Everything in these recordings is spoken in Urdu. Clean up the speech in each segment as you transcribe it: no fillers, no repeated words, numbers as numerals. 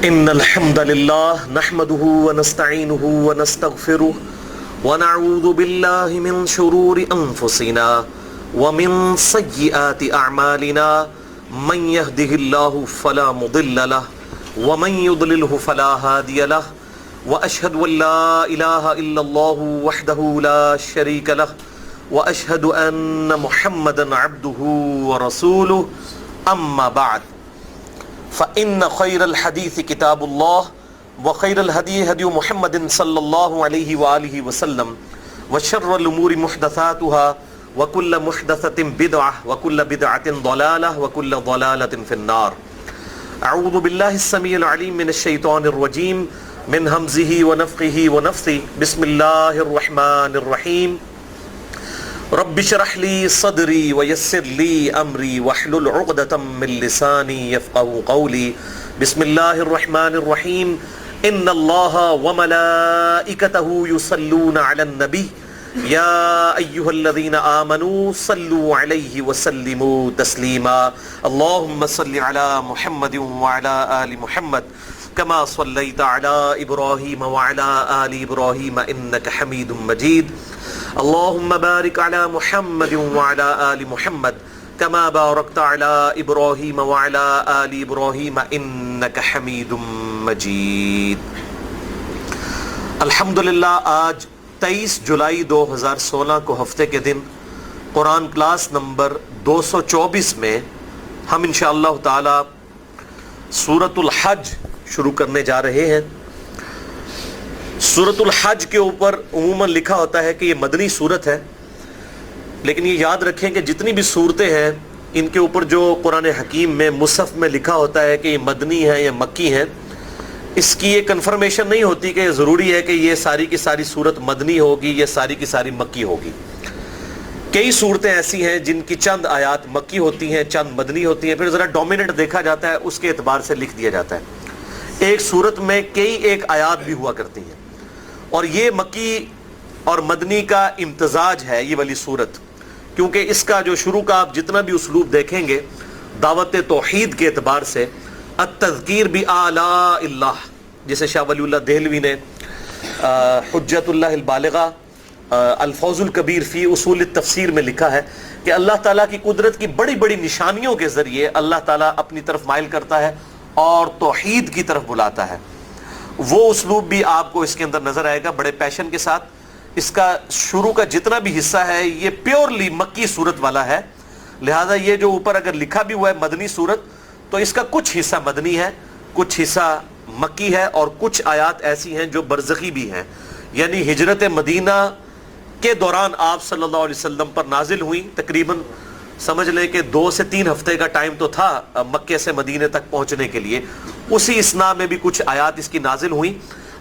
إن الحمد لله نحمده ونستعينه ونستغفره ونعوذ بالله من شرور أنفسنا ومن سيئات أعمالنا من يهده الله فلا مضل له ومن يضلله فلا هادي له وأشهد أن لا إله إلا الله وحده لا شريك له وأشهد أن محمدا عبده ورسوله أما بعد فإن خير الحديث كتاب الله وخير الهدي هدي محمد صلى الله عليه وآله وسلم وشر الأمور محدثاتها وكل محدثة بدعة وكل بدعة ضلالة وكل ضلالة في النار. أعوذ بالله السميع العليم من الشيطان الرجيم من همزه ونفخه ونفثه. بسم الله الرحمن الرحيم. رب اشرح لي صدري ويسر لي أمري واحلل عقدة من لساني يفقهوا قولي. بسم الله الرحمن الرحيم. إن الله وملائكته يصلون على النبي يا أيها الذين آمنوا صلوا عليه وسلموا تسليما. اللهم صل على محمد وعلى آل محمد كما صليت على إبراهيم وعلى آل إبراهيم إنك حميد مجيد. اللهم بارك على محمد وعلى آل محمد كما باركت على إبراهيم وعلى آل إبراهيم إنك حميد مجيد. الحمدللہ آج 23 جولائی 2016 کو ہفتے کے دن قرآن کلاس نمبر 224 میں ہم انشاءاللہ تعالی سورۃ الحج شروع کرنے جا رہے ہیں. سورۃ الحج کے اوپر عموماً لکھا ہوتا ہے کہ یہ مدنی سورت ہے، لیکن یہ یاد رکھیں کہ جتنی بھی صورتیں ہیں ان کے اوپر جو قرآن حکیم میں مصحف میں لکھا ہوتا ہے کہ یہ مدنی ہے یا مکی ہے، اس کی یہ کنفرمیشن نہیں ہوتی کہ ضروری ہے کہ یہ ساری کی ساری صورت مدنی ہوگی یا ساری کی ساری مکی ہوگی. کئی صورتیں ایسی ہیں جن کی چند آیات مکی ہوتی ہیں، چند مدنی ہوتی ہیں، پھر ذرا ڈومیننٹ دیکھا جاتا ہے، اس کے اعتبار سے لکھ دیا جاتا ہے. ایک صورت میں کئی ایک آیات بھی ہوا کرتی ہیں، اور یہ مکی اور مدنی کا امتزاج ہے یہ والی صورت، کیونکہ اس کا جو شروع کا آپ جتنا بھی اسلوب دیکھیں گے دعوت توحید کے اعتبار سے التذکیر بآلاء اللہ، جسے شاہ ولی اللہ دہلوی نے حجت اللہ البالغہ الفوز الکبیر فی اصول التفسیر میں لکھا ہے کہ اللہ تعالیٰ کی قدرت کی بڑی بڑی نشانیوں کے ذریعے اللہ تعالیٰ اپنی طرف مائل کرتا ہے اور توحید کی طرف بلاتا ہے. وہ اسلوب بھی آپ کو اس کے اندر نظر آئے گا بڑے پیشن کے ساتھ. اس کا شروع کا جتنا بھی حصہ ہے یہ پیورلی مکی صورت والا ہے، لہذا یہ جو اوپر اگر لکھا بھی ہوا ہے مدنی صورت تو اس کا کچھ حصہ مدنی ہے، کچھ حصہ مکی ہے، اور کچھ آیات ایسی ہیں جو برزخی بھی ہیں، یعنی ہجرت مدینہ کے دوران آپ صلی اللہ علیہ وسلم پر نازل ہوئی. تقریباً سمجھ لیں کہ 2 سے 3 ہفتے کا ٹائم تو تھا مکے سے مدینے تک پہنچنے کے لیے، اسی اسنا میں بھی کچھ آیات اس کی نازل ہوئی.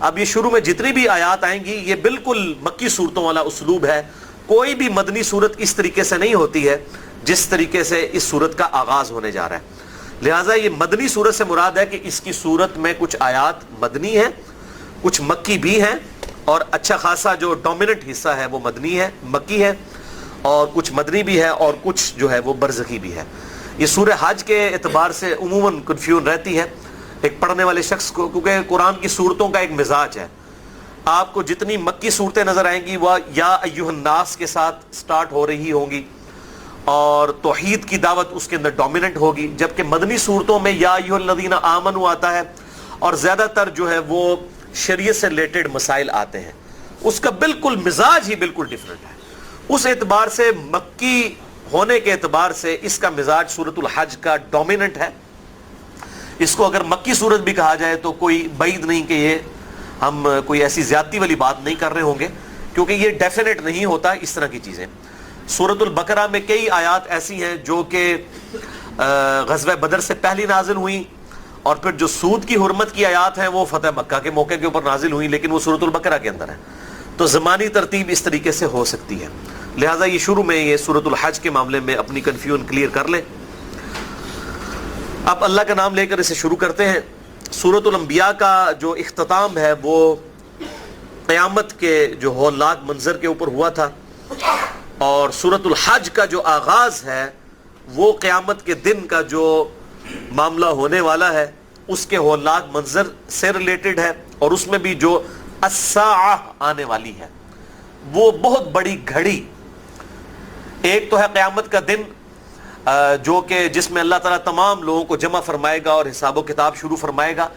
اب یہ شروع میں جتنی بھی آیات آئیں گی یہ بالکل مکی صورتوں والا اسلوب ہے. کوئی بھی مدنی صورت اس طریقے سے نہیں ہوتی ہے جس طریقے سے اس صورت کا آغاز ہونے جا رہا ہے. لہٰذا یہ مدنی صورت سے مراد ہے کہ اس کی صورت میں کچھ آیات مدنی ہیں، کچھ مکی بھی ہیں، اور اچھا خاصا جو ڈومیننٹ حصہ ہے وہ مدنی ہے، مکی ہے، اور کچھ مدنی بھی ہے اور کچھ جو ہے وہ برزخی بھی ہے. یہ سورہ حج کے اعتبار سے عموماً کنفیوژن رہتی ہے ایک پڑھنے والے شخص کو، کیونکہ قرآن کی صورتوں کا ایک مزاج ہے. آپ کو جتنی مکی صورتیں نظر آئیں گی وہ یا ایھا الناس کے ساتھ سٹارٹ ہو رہی ہوں گی اور توحید کی دعوت اس کے اندر ڈومیننٹ ہوگی، جبکہ مدنی صورتوں میں یا ایھا الذین آمنوا آتا ہے اور زیادہ تر جو ہے وہ شریعت سے ریلیٹڈ مسائل آتے ہیں. اس کا بالکل مزاج ہی بالکل ڈیفرنٹ ہے. اس اعتبار سے مکی ہونے کے اعتبار سے اس کا مزاج سورۃ الحج کا ڈومیننٹ ہے. اس کو اگر مکی صورت بھی کہا جائے تو کوئی بعید نہیں کہ یہ ہم کوئی ایسی زیادتی والی بات نہیں کر رہے ہوں گے، کیونکہ یہ ڈیفینیٹ نہیں ہوتا اس طرح کی چیزیں. سورۃ البقرہ میں کئی آیات ایسی ہیں جو کہ غزوہ بدر سے پہلی نازل ہوئیں، اور پھر جو سود کی حرمت کی آیات ہیں وہ فتح مکہ کے موقع کے اوپر نازل ہوئیں، لیکن وہ سورۃ البقرہ کے اندر ہے. تو زمانی ترتیب اس طریقے سے ہو سکتی ہے. لہٰذا یہ شروع میں یہ سورۃ الحج کے معاملے میں اپنی کنفیوژن کلیئر کر لیں. اب اللہ کا نام لے کر اسے شروع کرتے ہیں. سورۃ الانبیاء کا جو اختتام ہے وہ قیامت کے جو ہولناک منظر کے اوپر ہوا تھا، اور سورۃ الحج کا جو آغاز ہے وہ قیامت کے دن کا جو معاملہ ہونے والا ہے اس کے ہولناک منظر سے ریلیٹڈ ہے، اور اس میں بھی جو الساعہ آنے والی ہے وہ بہت بڑی گھڑی. ایک تو ہے قیامت کا دن جو کہ جس میں اللہ تعالیٰ تمام لوگوں کو جمع فرمائے گا اور حساب و کتاب شروع فرمائے گا.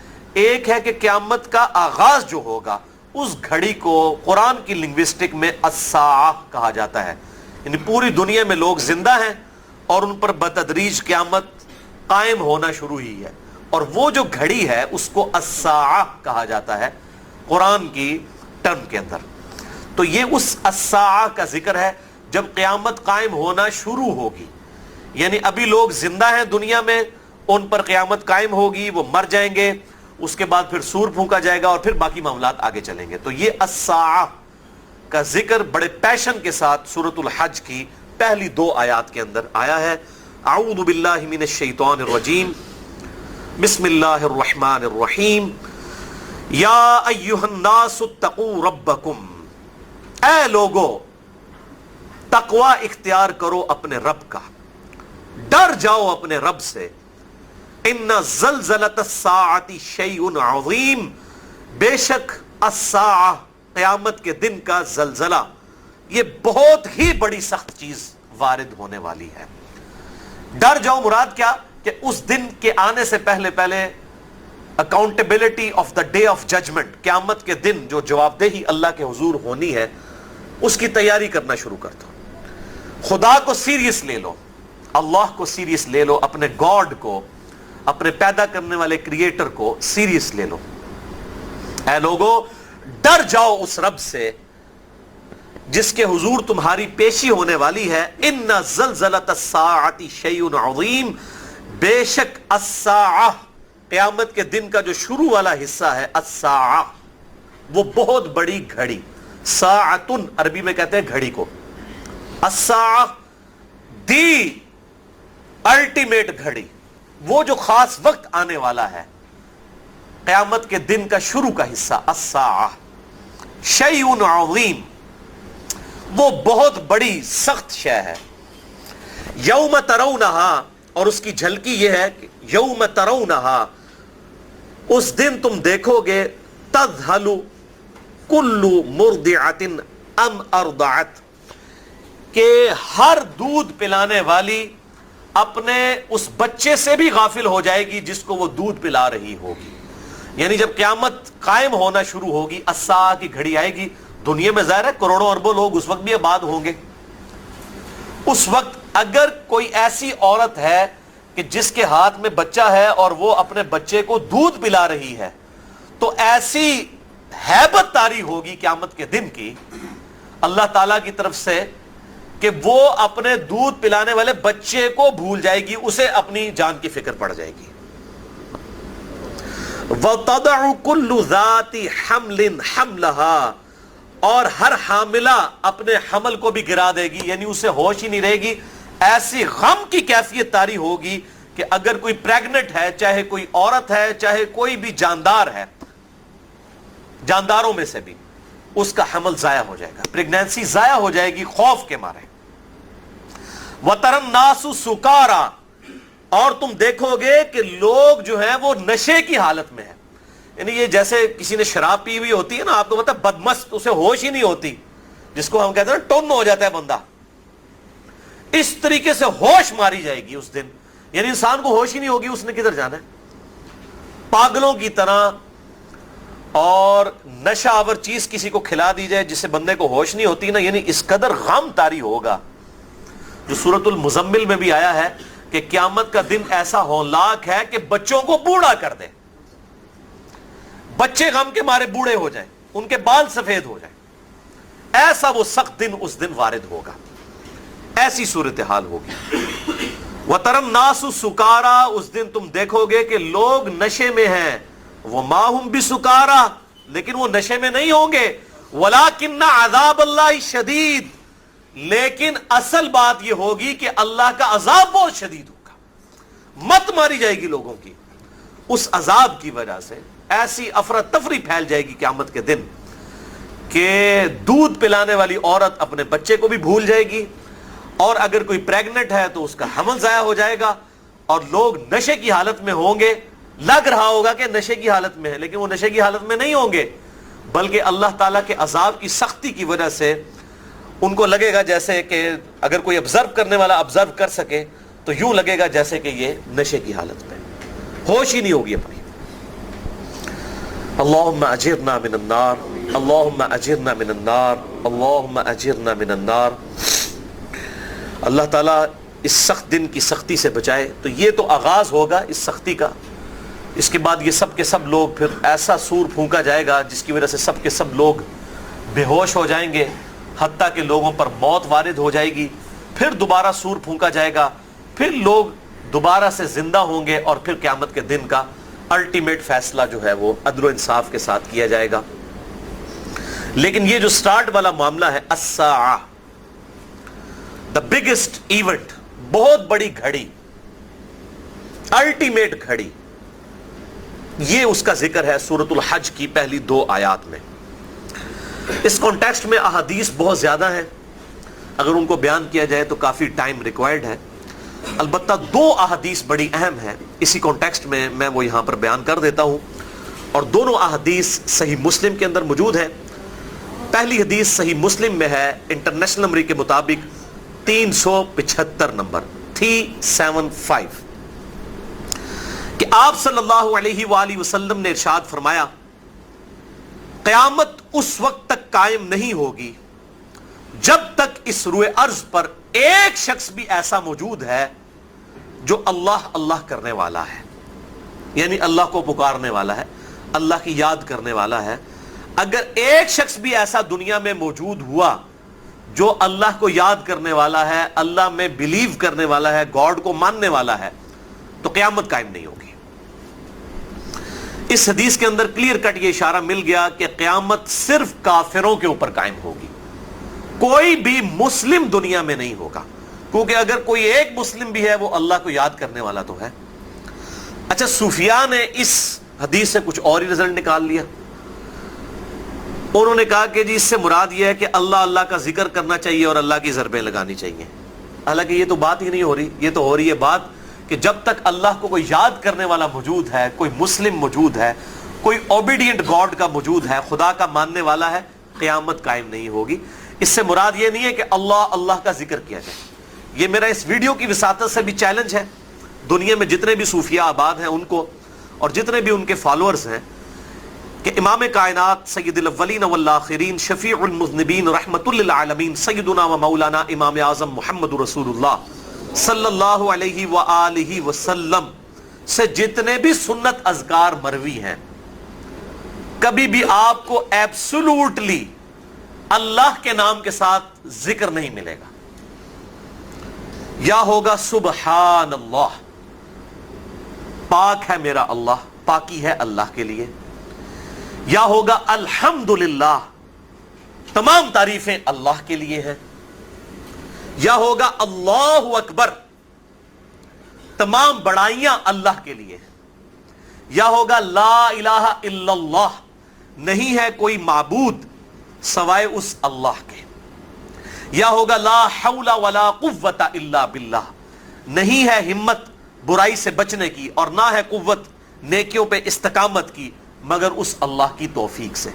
ایک ہے کہ قیامت کا آغاز جو ہوگا اس گھڑی کو قرآن کی لنگوسٹک میں الساعہ کہا جاتا ہے. یعنی پوری دنیا میں لوگ زندہ ہیں اور ان پر بتدریج قیامت قائم ہونا شروع ہی ہے، اور وہ جو گھڑی ہے اس کو الساعہ کہا جاتا ہے قرآن کی ٹرم کے اندر. تو یہ اس الساعہ کا ذکر ہے جب قیامت قائم ہونا شروع ہوگی. یعنی ابھی لوگ زندہ ہیں دنیا میں، ان پر قیامت قائم ہوگی، وہ مر جائیں گے، اس کے بعد پھر سور پھونکا جائے گا اور پھر باقی معاملات آگے چلیں گے. تو یہ الساعہ کا ذکر بڑے پیشن کے ساتھ سورۃ الحج کی پہلی 2 آیات کے اندر آیا ہے. اعوذ باللہ من الشیطان الرجیم، بسم اللہ الرحمن الرحیم. یا ایھا الناس اتقوا ربکم، اے لوگو تقوی اختیار کرو اپنے رب کا، ڈر جاؤ اپنے رب سے. ان زلزلۃ الساعۃ شیء عظیم، بے شک الساعہ قیامت کے دن کا زلزلہ یہ بہت ہی بڑی سخت چیز وارد ہونے والی ہے. ڈر جاؤ مراد کیا کہ اس دن کے آنے سے پہلے accountability of the day of judgment, قیامت کے دن جو جواب دہی اللہ کے حضور ہونی ہے اس کی تیاری کرنا شروع کر دو. خدا کو سیریس لے لو، اللہ کو سیریس لے لو، اپنے گاڈ کو، اپنے پیدا کرنے والے کریٹر کو سیریس لے لو. اے لوگو ڈر جاؤ اس رب سے جس کے حضور تمہاری پیشی ہونے والی ہے. ان زلزلۃ الساعۃ شیء عظیم، بے شک الساعہ قیامت کے دن کا جو شروع والا حصہ ہے الساعہ وہ بہت بڑی گھڑی. ساعتن عربی میں کہتے ہیں گھڑی کو. الساعہ دی الٹیمیٹ گھڑی، وہ جو خاص وقت آنے والا ہے قیامت کے دن کا شروع کا حصہ الساعہ. شیء عظیم، وہ بہت بڑی سخت شے ہے. یوم ترونہا، اور اس کی جھلکی یہ ہے کہ یوم ترونہا، اس دن تم دیکھو گے، تذہل کل مرضعۃ ام ارضعت، کہ ہر دودھ پلانے والی اپنے اس بچے سے بھی غافل ہو جائے گی جس کو وہ دودھ پلا رہی ہوگی. یعنی جب قیامت قائم ہونا شروع ہوگی، الساعہ کی گھڑی آئے گی. دنیا میں ظاہر ہے کروڑوں اربوں لوگ اس وقت بھی آباد ہوں گے. اس وقت اگر کوئی ایسی عورت ہے کہ جس کے ہاتھ میں بچہ ہے اور وہ اپنے بچے کو دودھ پلا رہی ہے تو ایسی ہیبت طاری ہوگی قیامت کے دن کی اللہ تعالیٰ کی طرف سے کہ وہ اپنے دودھ پلانے والے بچے کو بھول جائے گی، اسے اپنی جان کی فکر پڑ جائے گی. وَتَضَعُ كُلُّ ذَاتِ حَمْلٍ حَمْلَهَا، اور ہر حاملہ اپنے حمل کو بھی گرا دے گی، یعنی اسے ہوش ہی نہیں رہے گی. ایسی غم کی کیفیت طاری ہوگی کہ اگر کوئی پریگنٹ ہے، چاہے کوئی عورت ہے، چاہے کوئی بھی جاندار ہے، جانداروں میں سے بھی، اس کا حمل ضائع ہو جائے گا، پریگنینسی ضائع ہو جائے گی خوف کے مارے. وَتَرَى النَّاسُ سُكَارَى، اور تم دیکھو گے کہ لوگ جو ہیں وہ نشے کی حالت میں ہیں. یعنی یہ جیسے کسی نے شراب پی ہوئی ہوتی ہے نا، آپ کو پتا بدمست، اسے ہوش ہی نہیں ہوتی، جس کو ہم کہتے ہیں ٹن ہو جاتا ہے بندہ. اس طریقے سے ہوش ماری جائے گی اس دن. یعنی انسان کو ہوش ہی نہیں ہوگی اس نے کدھر جانا ہے، پاگلوں کی طرح. اور نشہ آور چیز کسی کو کھلا دی جائے جس سے بندے کو ہوش نہیں ہوتی نا، یعنی اس قدر غم طاری ہوگا. جو سورۃ المزمل میں بھی آیا ہے کہ قیامت کا دن ایسا ہولناک ہے کہ بچوں کو بوڑھا کر دے، بچے غم کے مارے بوڑھے ہو جائیں، ان کے بال سفید ہو جائیں. ایسا وہ سخت دن اس دن وارد ہوگا، ایسی صورتحال ہوگی. وَتَرَى النَّاسُ سُكَارَى، اس دن تم دیکھو گے کہ لوگ نشے میں ہیں. وَمَا هُمْ بِسُكَارَى، لیکن وہ نشے میں نہیں ہوں گے. وَلَكِنَّ عَذَابَ اللَّهِ شَدِيدٌ، لیکن اصل بات یہ ہوگی کہ اللہ کا عذاب بہت شدید ہوگا. مت ماری جائے گی لوگوں کی. اس عذاب کی وجہ سے ایسی افراتفری پھیل جائے گی قیامت کے دن کہ دودھ پلانے والی عورت اپنے بچے کو بھی بھول جائے گی، اور اگر کوئی پریگنٹ ہے تو اس کا حمل ضائع ہو جائے گا، اور لوگ نشے کی حالت میں ہوں گے. لگ رہا ہوگا کہ نشے کی حالت میں ہے، لیکن وہ نشے کی حالت میں نہیں ہوں گے، بلکہ اللہ تعالیٰ کے عذاب کی سختی کی وجہ سے ان کو لگے گا جیسے کہ اگر کوئی آبزرو کرنے والا آبزرو کر سکے تو یوں لگے گا جیسے کہ یہ نشے کی حالت میں، ہوش ہی نہیں ہوگی اپنی۔ اللہم اجرنا من النار، اللہم اجرنا من النار، اللہم اجرنا من النار۔ اللہ تعالیٰ اس سخت دن کی سختی سے بچائے۔ تو یہ تو آغاز ہوگا اس سختی کا، اس کے بعد یہ سب کے سب لوگ، پھر ایسا سور پھونکا جائے گا جس کی وجہ سے سب کے سب لوگ بے ہوش ہو جائیں گے، حتیٰ کہ لوگوں پر موت وارد ہو جائے گی، پھر دوبارہ سور پھونکا جائے گا، پھر لوگ دوبارہ سے زندہ ہوں گے، اور پھر قیامت کے دن کا الٹیمیٹ فیصلہ جو ہے وہ عدل و انصاف کے ساتھ کیا جائے گا۔ لیکن یہ جو سٹارٹ والا معاملہ ہے، الساعہ، دا بگیسٹ ایونٹ، بہت بڑی گھڑی، الٹیمیٹ گھڑی، یہ اس کا ذکر ہے سورۃ الحج کی پہلی 2 آیات میں۔ اس کانٹیکسٹ میں احادیث بہت زیادہ ہیں، اگر ان کو بیان کیا جائے تو کافی ٹائم ریکوائرڈ ہے، البتہ 2 احادیث بڑی اہم ہیں اسی کانٹیکسٹ میں وہ یہاں پر بیان کر دیتا ہوں، اور دونوں احادیث صحیح مسلم کے اندر موجود ہیں۔ پہلی حدیث صحیح مسلم میں ہے انٹرنیشنل نمبر کے مطابق 375 نمبر 375، کہ آپ صلی اللہ علیہ وآلہ وسلم نے ارشاد فرمایا، قیامت اس وقت تک قائم نہیں ہوگی جب تک اس روئے ارض پر ایک شخص بھی ایسا موجود ہے جو اللہ اللہ کرنے والا ہے، یعنی اللہ کو پکارنے والا ہے، اللہ کی یاد کرنے والا ہے۔ اگر ایک شخص بھی ایسا دنیا میں موجود ہوا جو اللہ کو یاد کرنے والا ہے، اللہ میں بلیو کرنے والا ہے، گاڈ کو ماننے والا ہے، تو قیامت قائم نہیں ہوگی۔ اس حدیث کے اندر کلیئر کٹ یہ اشارہ مل گیا کہ قیامت صرف کافروں کے اوپر قائم ہوگی، کوئی بھی مسلم دنیا میں نہیں ہوگا، کیونکہ اگر کوئی ایک مسلم بھی ہے وہ اللہ کو یاد کرنے والا تو ہے۔ اچھا، صوفیاء نے اس حدیث سے کچھ اور ہی رزلٹ نکال لیا، انہوں نے کہا کہ جی اس سے مراد یہ ہے کہ اللہ اللہ کا ذکر کرنا چاہیے اور اللہ کی ضربیں لگانی چاہیے۔ حالانکہ یہ تو بات ہی نہیں ہو رہی، یہ تو ہو رہی ہے بات کہ جب تک اللہ کو کوئی یاد کرنے والا موجود ہے، کوئی مسلم موجود ہے، کوئی اوبیڈینٹ گاڈ کا موجود ہے، خدا کا ماننے والا ہے، قیامت قائم نہیں ہوگی۔ اس سے مراد یہ نہیں ہے کہ اللہ اللہ کا ذکر کیا جائے۔ یہ میرا اس ویڈیو کی وساطت سے بھی چیلنج ہے دنیا میں جتنے بھی صوفیاء آباد ہیں ان کو، اور جتنے بھی ان کے فالوورز ہیں، کہ امام کائنات سید الاولین والآخرین شفیع المذنبین رحمت للعالمین سیدنا و مولانا امام اعظم محمد رسول اللہ صلی اللہ علیہ وآلہ وسلم سے جتنے بھی سنت اذکار مروی ہیں، کبھی بھی آپ کو ایبسولوٹلی اللہ کے نام کے ساتھ ذکر نہیں ملے گا۔ یا ہوگا سبحان اللہ، پاک ہے میرا اللہ، پاکی ہے اللہ کے لیے، یا ہوگا الحمدللہ، تمام تعریفیں اللہ کے لیے ہیں، یا ہوگا اللہ اکبر، تمام بڑائیاں اللہ کے لیے ہیں، یا ہوگا لا الہ الا اللہ، نہیں ہے کوئی معبود سوائے اس اللہ کے، یا ہوگا لا حول ولا قوت الا باللہ، نہیں ہے ہمت برائی سے بچنے کی اور نہ ہے قوت نیکیوں پہ استقامت کی مگر اس اللہ کی توفیق سے۔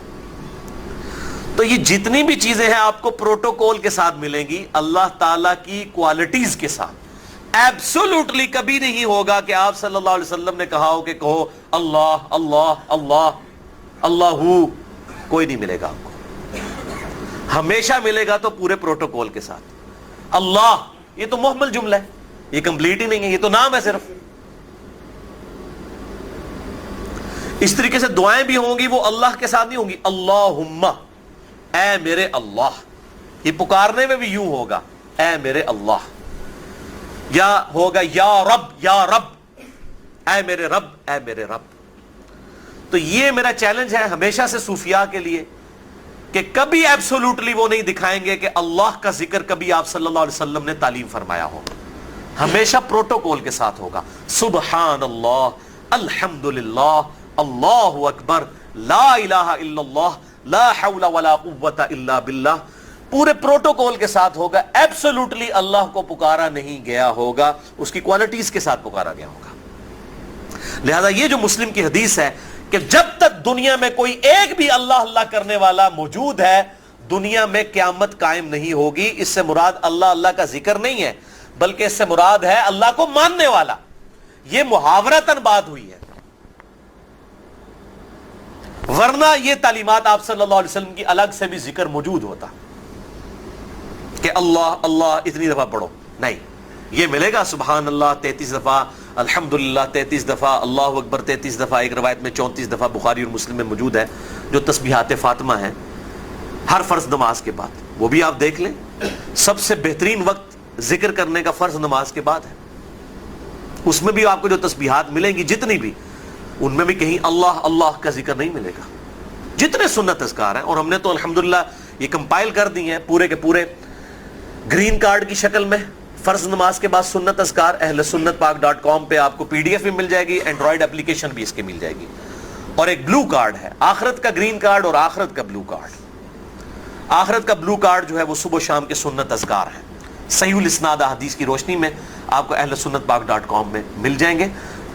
تو یہ جتنی بھی چیزیں ہیں آپ کو پروٹوکول کے ساتھ ملیں گی، اللہ تعالیٰ کی کوالٹیز کے ساتھ۔ ایبسولوٹلی کبھی نہیں ہوگا کہ آپ صلی اللہ علیہ وسلم نے کہا ہو کہ کہو اللہ اللہ اللہ اللہ، کوئی نہیں ملے گا آپ کو۔ ہمیشہ ملے گا تو پورے پروٹوکول کے ساتھ۔ اللہ یہ تو محمل جملہ ہے، یہ کمپلیٹ ہی نہیں ہے، یہ تو نام ہے صرف۔ اس طریقے سے دعائیں بھی ہوں گی وہ اللہ کے ساتھ نہیں ہوں گی، اللہم اے میرے اللہ، یہ پکارنے میں بھی یوں ہوگا اے میرے اللہ، یا ہوگا یا رب اے میرے رب اے میرے رب۔ تو یہ میرا چیلنج ہے ہمیشہ سے صوفیاء کے لیے کہ کبھی ایبسولوٹلی وہ نہیں دکھائیں گے کہ اللہ کا ذکر کبھی آپ صلی اللہ علیہ وسلم نے تعلیم فرمایا ہو، ہمیشہ پروٹوکول کے ساتھ ہوگا، سبحان اللہ، الحمدللہ، اللہ اکبر، لا الہ الا اللہ، لا حول ولا قوت الا باللہ، پورے پروٹوکول کے ساتھ ہوگا۔ ایبسولوٹلی اللہ کو پکارا نہیں گیا ہوگا، اس کی کوالٹیز کے ساتھ پکارا گیا ہوگا۔ لہذا یہ جو مسلم کی حدیث ہے کہ جب تک دنیا میں کوئی ایک بھی اللہ اللہ کرنے والا موجود ہے دنیا میں قیامت قائم نہیں ہوگی. اس سے مراد اللہ اللہ کا ذکر نہیں ہے بلکہ اس سے مراد ہے اللہ کو ماننے والا. یہ محاورتاً بات ہوئی ہے, ورنہ یہ تعلیمات آپ صلی اللہ علیہ وسلم کی الگ سے بھی ذکر موجود ہوتا کہ اللہ اللہ اتنی دفعہ پڑھو. نہیں, یہ ملے گا سبحان اللہ 33 دفعہ, الحمدللہ 33 دفعہ, اللہ اکبر 33 دفعہ, ایک روایت میں 34 دفعہ بخاری اور مسلم میں موجود ہے جو تسبیحات فاطمہ ہیں ہر فرض نماز کے بعد. وہ بھی آپ دیکھ لیں, سب سے بہترین وقت ذکر کرنے کا فرض نماز کے بعد ہے. اس میں بھی آپ کو جو تسبیحات ملیں گی جتنی بھی, ان میں بھی کہیں اللہ اللہ کا ذکر نہیں ملے گا. جتنے سنت اذکار ہیں, اور ہم نے تو الحمدللہ یہ کمپائل کر دی ہیں پورے کے پورے گرین کارڈ کی شکل میں. فرض نماز کے بعد سنت اذکار اہل سنت پاک .com پہ آپ کو PDF بھی مل جائے گی, اینڈرائڈ اپلیکیشن بھی اس کے مل جائے گی. اور ایک بلو کارڈ ہے, آخرت کا گرین کارڈ اور آخرت کا بلو کارڈ. آخرت کا بلو کارڈ جو ہے وہ صبح و شام کے سنت اذکار ہیں, صحیح الاسناد احادیث کی روشنی میں آپ کو اہل سنت پاک .com میں مل جائیں گے.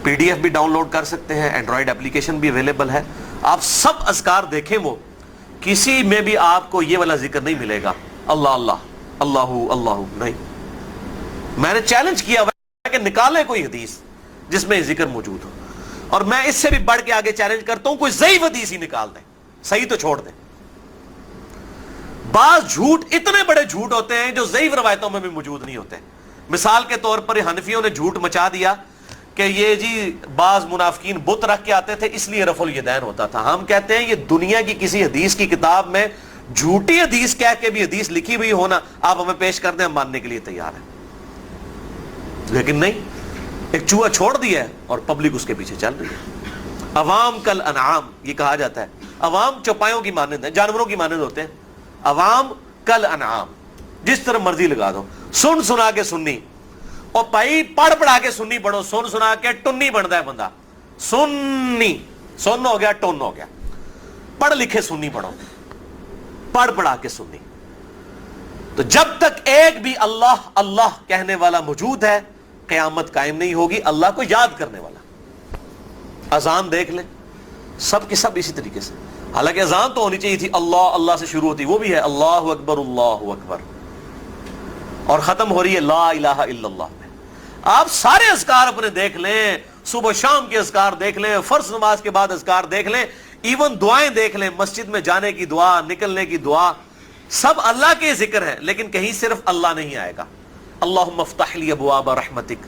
PDF بھی ڈاؤن لوڈ کر سکتے ہیں, اینڈرائڈ اپلیکیشن بھی اویلیبل ہے. آپ سب اذکار دیکھیں, وہ کسی میں بھی آپ کو یہ والا ذکر نہیں ملے گا اللہ اللہ اللہ اللہ. نہیں, میں نے چیلنج کیا ہوا کہ نکالیں کوئی حدیث جس میں یہ ذکر موجود ہو, اور میں اس سے بھی بڑھ کے آگے چیلنج کرتا ہوں کوئی ضعیف حدیث ہی نکال دیں, صحیح تو چھوڑ دیں. بعض جھوٹ اتنے بڑے جھوٹ ہوتے ہیں جو ضعیف روایتوں میں بھی موجود نہیں ہوتے. مثال کے طور پر حنفیوں نے جھوٹ مچا دیا کہ یہ جی بعض منافقین بت رکھ کے آتے تھے اس لیے رفع الیدین ہوتا تھا. ہم کہتے ہیں یہ دنیا کی کسی حدیث کی کتاب میں جھوٹی حدیث کہہ کے بھی حدیث لکھی ہوئی ہونا آپ ہمیں پیش کر دیں, ہم ماننے کے لیے تیار ہیں. لیکن نہیں, ایک چوہا چھوڑ دیا ہے اور پبلک اس کے پیچھے چل رہی ہے. عوام کل انعام یہ کہا جاتا ہے, عوام چوپایوں کی مانند ہیں, جانوروں کی مانند ہوتے ہیں. عوام کل انعام, جس طرح مرضی لگا دو. سن سنا کے سنی, اور بھائی پڑھ پڑھا کے سنی پڑھو, سن سنا کے ٹنی بنتا ہے بندہ. سنی سن ہو گیا ٹن ہو گیا. پڑھ لکھے سنی پڑھو, پڑھ پڑھا کے سنی. تو جب تک ایک بھی اللہ اللہ کہنے والا موجود ہے قیامت قائم نہیں ہوگی. اللہ کو یاد کرنے والا, اذان دیکھ لیں سب کی سب اسی طریقے سے, حالانکہ اذان تو ہونی چاہیے تھی اللہ اللہ سے شروع ہوتی, وہ بھی ہے اللہ اکبر اللہ اکبر, اور ختم ہو رہی ہے لا الہ الا اللہ میں. آپ سارے اذکار اپنے دیکھ لیں, صبح شام کے اذکار دیکھ لیں, فرض نماز کے بعد اذکار دیکھ لیں, ایون دعائیں دیکھ لیں, مسجد میں جانے کی دعا, نکلنے کی دعا, سب اللہ کے ذکر ہے. لیکن کہیں صرف اللہ نہیں آئے گا. اللہم افتح لی ابواب رحمتک.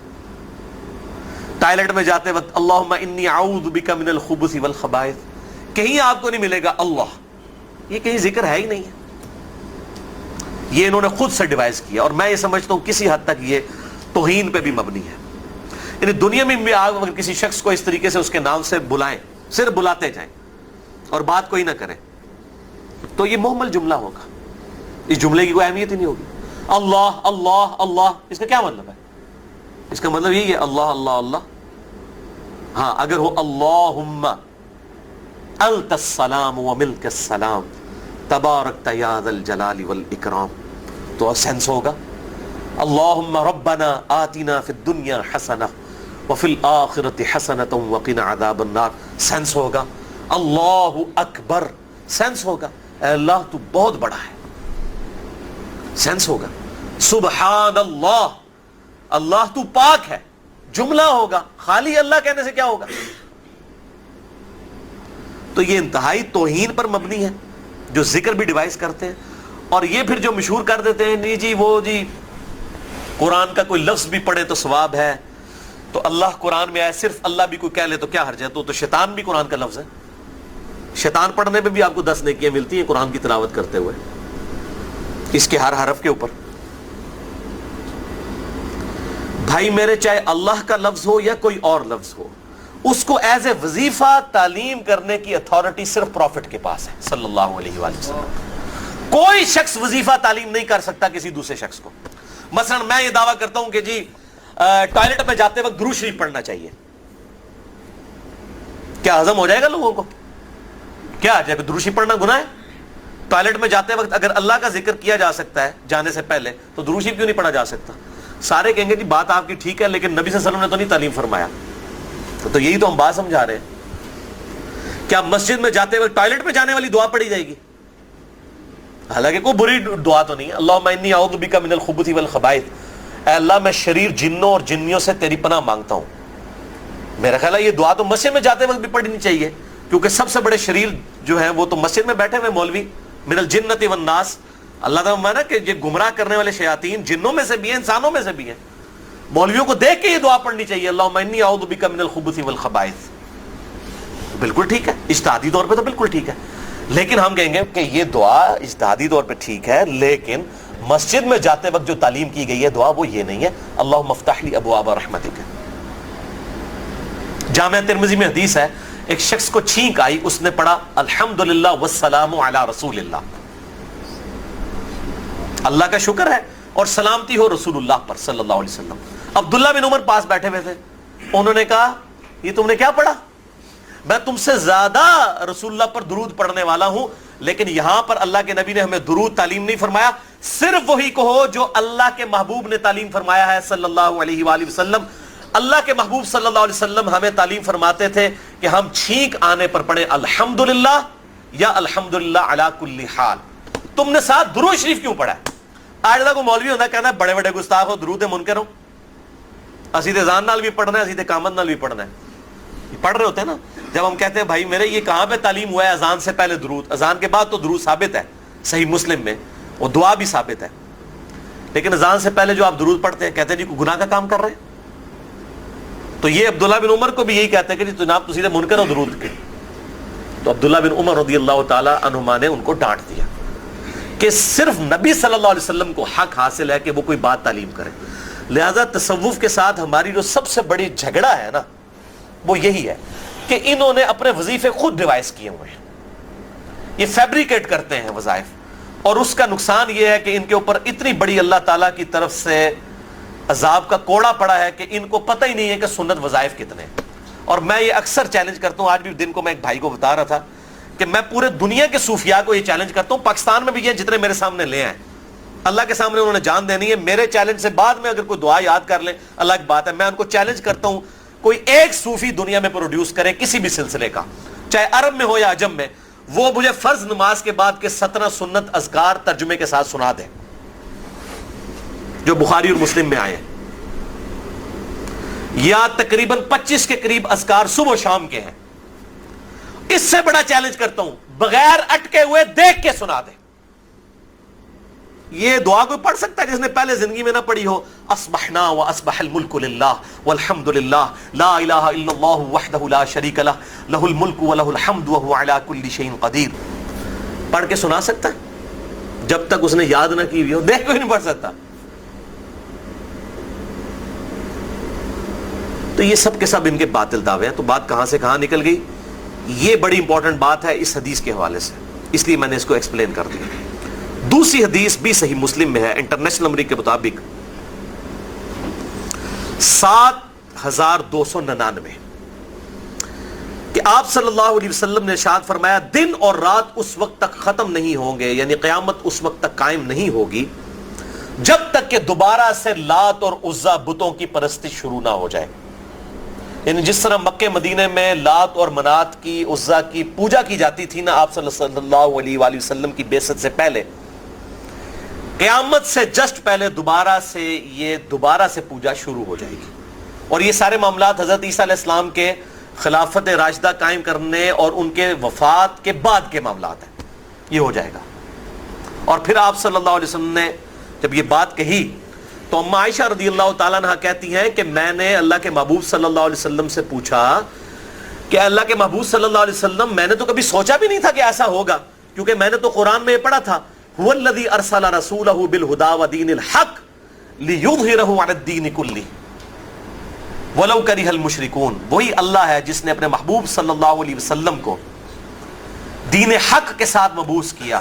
ٹائلٹ میں جاتے وقت اللہم انی اعوذ بک من الخبث والخبائث, کہیں آپ کو نہیں ملے گا اللہ. یہ کہیں ذکر ہے ہی نہیں ہے. یہ انہوں نے خود سے ڈیوائز کیا, اور میں یہ سمجھتا ہوں کسی حد تک یہ توہین پہ بھی مبنی ہے. یعنی دنیا میں بھی آپ اگر کسی شخص کو اس طریقے سے اس کے نام سے بلائیں, صرف بلاتے جائیں اور بات کوئی نہ کریں, تو یہ محمل جملہ ہوگا. اس جملے کی کوئی اہمیت ہی نہیں ہوگی. اللہ اللہ اللہ, اس کا کیا مطلب ہے؟ اس کا مطلب یہی ہے اللہ اللہ اللہ. ہاں اگر ہو اللہم انت السلام ومنک السلام تبارکت یا ذا الجلال والاکرام, تو سینس ہوگا اللہم ربنا آتنا فی الدنیا حسنہ وفی الآخرۃ حسنۃ وقنا عذاب النار, سینس ہوگا اللہ اکبر, سینس ہوگا اے اللہ تو بہت بڑا ہے, سینس ہوگا سبحان اللہ اللہ تو پاک ہے, جملہ ہوگا. خالی اللہ کہنے سے کیا ہوگا؟ تو یہ انتہائی توہین پر مبنی ہے جو ذکر بھی ڈیوائز کرتے ہیں. اور یہ پھر جو مشہور کر دیتے ہیں نہیں جی وہ جی قرآن کا کوئی لفظ بھی پڑھے تو ثواب ہے, تو اللہ قرآن میں آئے, صرف اللہ بھی کوئی کہہ لے تو کیا حرج ہے؟ تو شیطان بھی قرآن کا لفظ ہے. شیطان پڑھنے پہ بھی آپ کو 10 نیکیاں ملتی ہیں قرآن کی تلاوت کرتے ہوئے, اس کے ہر حرف کے اوپر. بھائی میرے, چاہے اللہ کا لفظ ہو یا کوئی اور لفظ ہو, اس کو ایز اے وظیفہ تعلیم کرنے کی اتھارٹی صرف پروفٹ کے پاس ہے صلی اللہ علیہ وآلہ وسلم. کوئی شخص وظیفہ تعلیم نہیں کر سکتا کسی دوسرے شخص کو. مثلا میں یہ دعویٰ کرتا ہوں کہ جی ٹوائلٹ میں جاتے وقت درود شریف پڑھنا چاہیے, کیا ہضم ہو جائے گا لوگوں کو؟ کیا درود شریف پڑھنا گناہ ہے؟ ٹوائلٹ میں جاتے وقت اگر اللہ کا ذکر کیا جا سکتا ہے جانے سے پہلے, تو درود شریف کیوں نہیں پڑھا جا سکتا؟ سارے کہیں گے جی بات آپ کی ٹھیک ہے, لیکن نبی صلی اللہ علیہ وسلم نے تو نہیں تعلیم فرمایا. تو یہی تو ہم بات سمجھا رہے ہیں. کیا مسجد میں جاتے وقت ٹوائلٹ میں جانے والی دعا پڑھی جائے گی؟ حالانکہ کوئی بری دعا تو نہیں ہے. اللہم انی اعوذ بک من الخبث والخبائث، اے اللہ میں شریر جنوں اور جنیوں سے تیری پناہ مانگتا ہوں. میرا خیال ہے یہ دعا تو مسجد میں جاتے وقت بھی پڑھنی چاہیے، کیونکہ سب سے بڑے شریر جو ہیں وہ تو مسجد میں بیٹھے ہوئے مولوی، من الجنۃ والناس. اللہ تعالیٰ مانا کہ یہ گمراہ کرنے والے شیاطین جنوں میں سے بھی ہیں، انسانوں میں سے بھی ہیں. مولویوں کو دیکھ کے یہ دعا پڑھنی چاہیے، اللہم انی اعوذ بک من الخبث والخبائث. بالکل ٹھیک ہے، اجتہادی طور پہ تو بالکل ٹھیک ہے. لیکن ہم کہیں گے کہ یہ دعا اجتہادی طور پہ ٹھیک ہے، لیکن مسجد میں جاتے وقت جو تعلیم کی گئی ہے دعا وہ یہ نہیں ہے اللہم افتح لی ابواب رحمتک. جامعہ ترمذی میں حدیث ہے، ایک شخص کو چھینک آئی، اس نے پڑھا الحمدللہ والسلام علی رسول اللہ، اللہ کا شکر ہے اور سلامتی ہو رسول اللہ پر صلی اللہ علیہ وسلم. عبداللہ بن عمر پاس بیٹھے ہوئے تھے، انہوں نے کہا یہ تم نے کیا پڑھا؟ میں تم سے زیادہ رسول اللہ پر درود پڑھنے والا ہوں، لیکن یہاں پر اللہ کے نبی نے ہمیں درود تعلیم نہیں فرمایا، صرف وہی کہو جو اللہ کے محبوب نے تعلیم فرمایا ہے صلی اللہ علیہ وآلہ وسلم. اللہ کے محبوب صلی اللہ علیہ وسلم ہمیں تعلیم فرماتے تھے کہ ہم چھینک آنے پر پڑھیں الحمدللہ یا الحمدللہ علی کل حال. تم نے ساتھ درود شریف کیوں پڑھا ہے؟ آج تک مولوی ہوتا کہنا بڑے بڑے گستاخ ہو، درود منکر ہو، اسی تے اذان نال بھی پڑھنا ہے، اسی تے اقامت نال بھی پڑھنا ہے. پڑھ رہے ہوتے ہیں نا. جب ہم کہتے ہیں بھائی میرے یہ کہاں پہ تعلیم ہوا ہے اذان سے پہلے درود، اذان کے بعد تو درود ثابت ہے صحیح مسلم میں، وہ دعا بھی ثابت ہے، لیکن اذان سے پہلے جو آپ درود پڑھتے ہیں کہتے ہیں جی کوئی گناہ کا کام کر رہے ہیں. تو یہ عبداللہ بن عمر کو بھی یہی کہتے ہیں کہ جی جناب تسی تے منکر ہو درود کے. تو عبداللہ بن عمر رضی اللہ تعالی عنہما نے ان کو ڈانٹ دیا کہ صرف نبی صلی اللہ علیہ وسلم کو حق حاصل ہے کہ وہ کوئی بات تعلیم کرے. لہذا تصوف کے ساتھ ہماری جو سب سے بڑی جھگڑا ہے نا وہ یہی ہے کہ انہوں نے اپنے وظیفے خود ڈیوائز کیے ہوئے ہیں، یہ فیبریکیٹ کرتے ہیں وظائف، اور اس کا نقصان یہ ہے کہ ان کے اوپر اتنی بڑی اللہ تعالیٰ کی طرف سے عذاب کا کوڑا پڑا ہے کہ ان کو پتہ ہی نہیں ہے کہ سنت وظائف کتنے ہیں. اور میں یہ اکثر چیلنج کرتا ہوں، آج بھی دن کو میں ایک بھائی کو بتا رہا تھا کہ میں پورے دنیا کے صوفیاء کو یہ چیلنج کرتا ہوں، پاکستان میں بھی یہ جتنے میرے سامنے لے آئے، اللہ کے سامنے انہوں نے جان دینی ہے. میرے چیلنج سے بعد میں اگر کوئی دعا یاد کر لیں اللہ کی بات ہے، میں ان کو چیلنج کرتا ہوں کوئی ایک صوفی دنیا میں پروڈیوس کرے کسی بھی سلسلے کا، چاہے عرب میں ہو یا عجم میں، وہ مجھے فرض نماز کے بعد کے 17 سنت اذکار ترجمے کے ساتھ سنا دیں جو بخاری اور مسلم میں آئے ہیں، یا تقریباً 25 کے قریب اذکار صبح و شام کے ہیں. اس سے بڑا چیلنج کرتا ہوں بغیر اٹکے ہوئے دیکھ کے سنا دیں. یہ دعا کوئی پڑھ سکتا ہے جس نے پہلے زندگی میں نہ پڑھی ہو؟ اصبحنا واصبح الملک للہ والحمد للہ لا الہ الا اللہ وحدہ لا شریک لہ لہ الملک ولہ الحمد وہو علی کل شیء قدیر. پڑھ کے سنا سکتا ہے؟ جب تک اس نے یاد نہ کی ہوئی ہو دیکھ کوئی نہیں پڑھ سکتا. تو یہ سب کے سب ان کے باطل دعوے ہیں. تو بات کہاں سے کہاں نکل گئی؟ یہ بڑی امپورٹنٹ بات ہے اس حدیث کے حوالے سے، اس لیے میں نے اس کو ایکسپلین کر دیا. دوسری حدیث بھی صحیح مسلم میں ہے، انٹرنیشنل نمبر کے مطابق 7299، کہ آپ صلی اللہ علیہ وسلم نے ارشاد فرمایا دن اور رات اس وقت تک ختم نہیں ہوں گے، یعنی قیامت اس وقت تک قائم نہیں ہوگی جب تک کہ دوبارہ سے لات اور عزا بتوں کی پرستی شروع نہ ہو جائے. یعنی جس طرح مکہ مدینے میں لات اور منات کی عزا کی پوجا کی جاتی تھی نا آپ صلی اللہ علیہ وآلہ وسلم کی بعثت سے پہلے، قیامت سے جسٹ پہلے دوبارہ سے پوجا شروع ہو جائے گی. اور یہ سارے معاملات حضرت عیسیٰ علیہ السلام کے خلافت راشدہ قائم کرنے اور ان کے وفات کے بعد کے معاملات ہیں، یہ ہو جائے گا. اور پھر آپ صلی اللہ علیہ وسلم نے جب یہ بات کہی تو اما عائشہ رضی اللہ تعالیٰ عنہ کہتی ہیں کہ میں نے اللہ کے محبوب صلی اللہ علیہ وسلم سے پوچھا کہ اللہ کے محبوب صلی اللہ علیہ وسلم میں نے تو کبھی سوچا بھی نہیں تھا کہ ایسا ہوگا، کیونکہ میں نے تو قرآن میں یہ پڑھا تھا هو الذی ارسل رسولہ بالہدی ودین الحق لیظہرہ علی الدین کلہ ولو کرہ المشرکون. وہی اللہ ہے جس نے اپنے محبوب صلی اللہ علیہ وسلم کو دین حق کے ساتھ مبعوث کیا،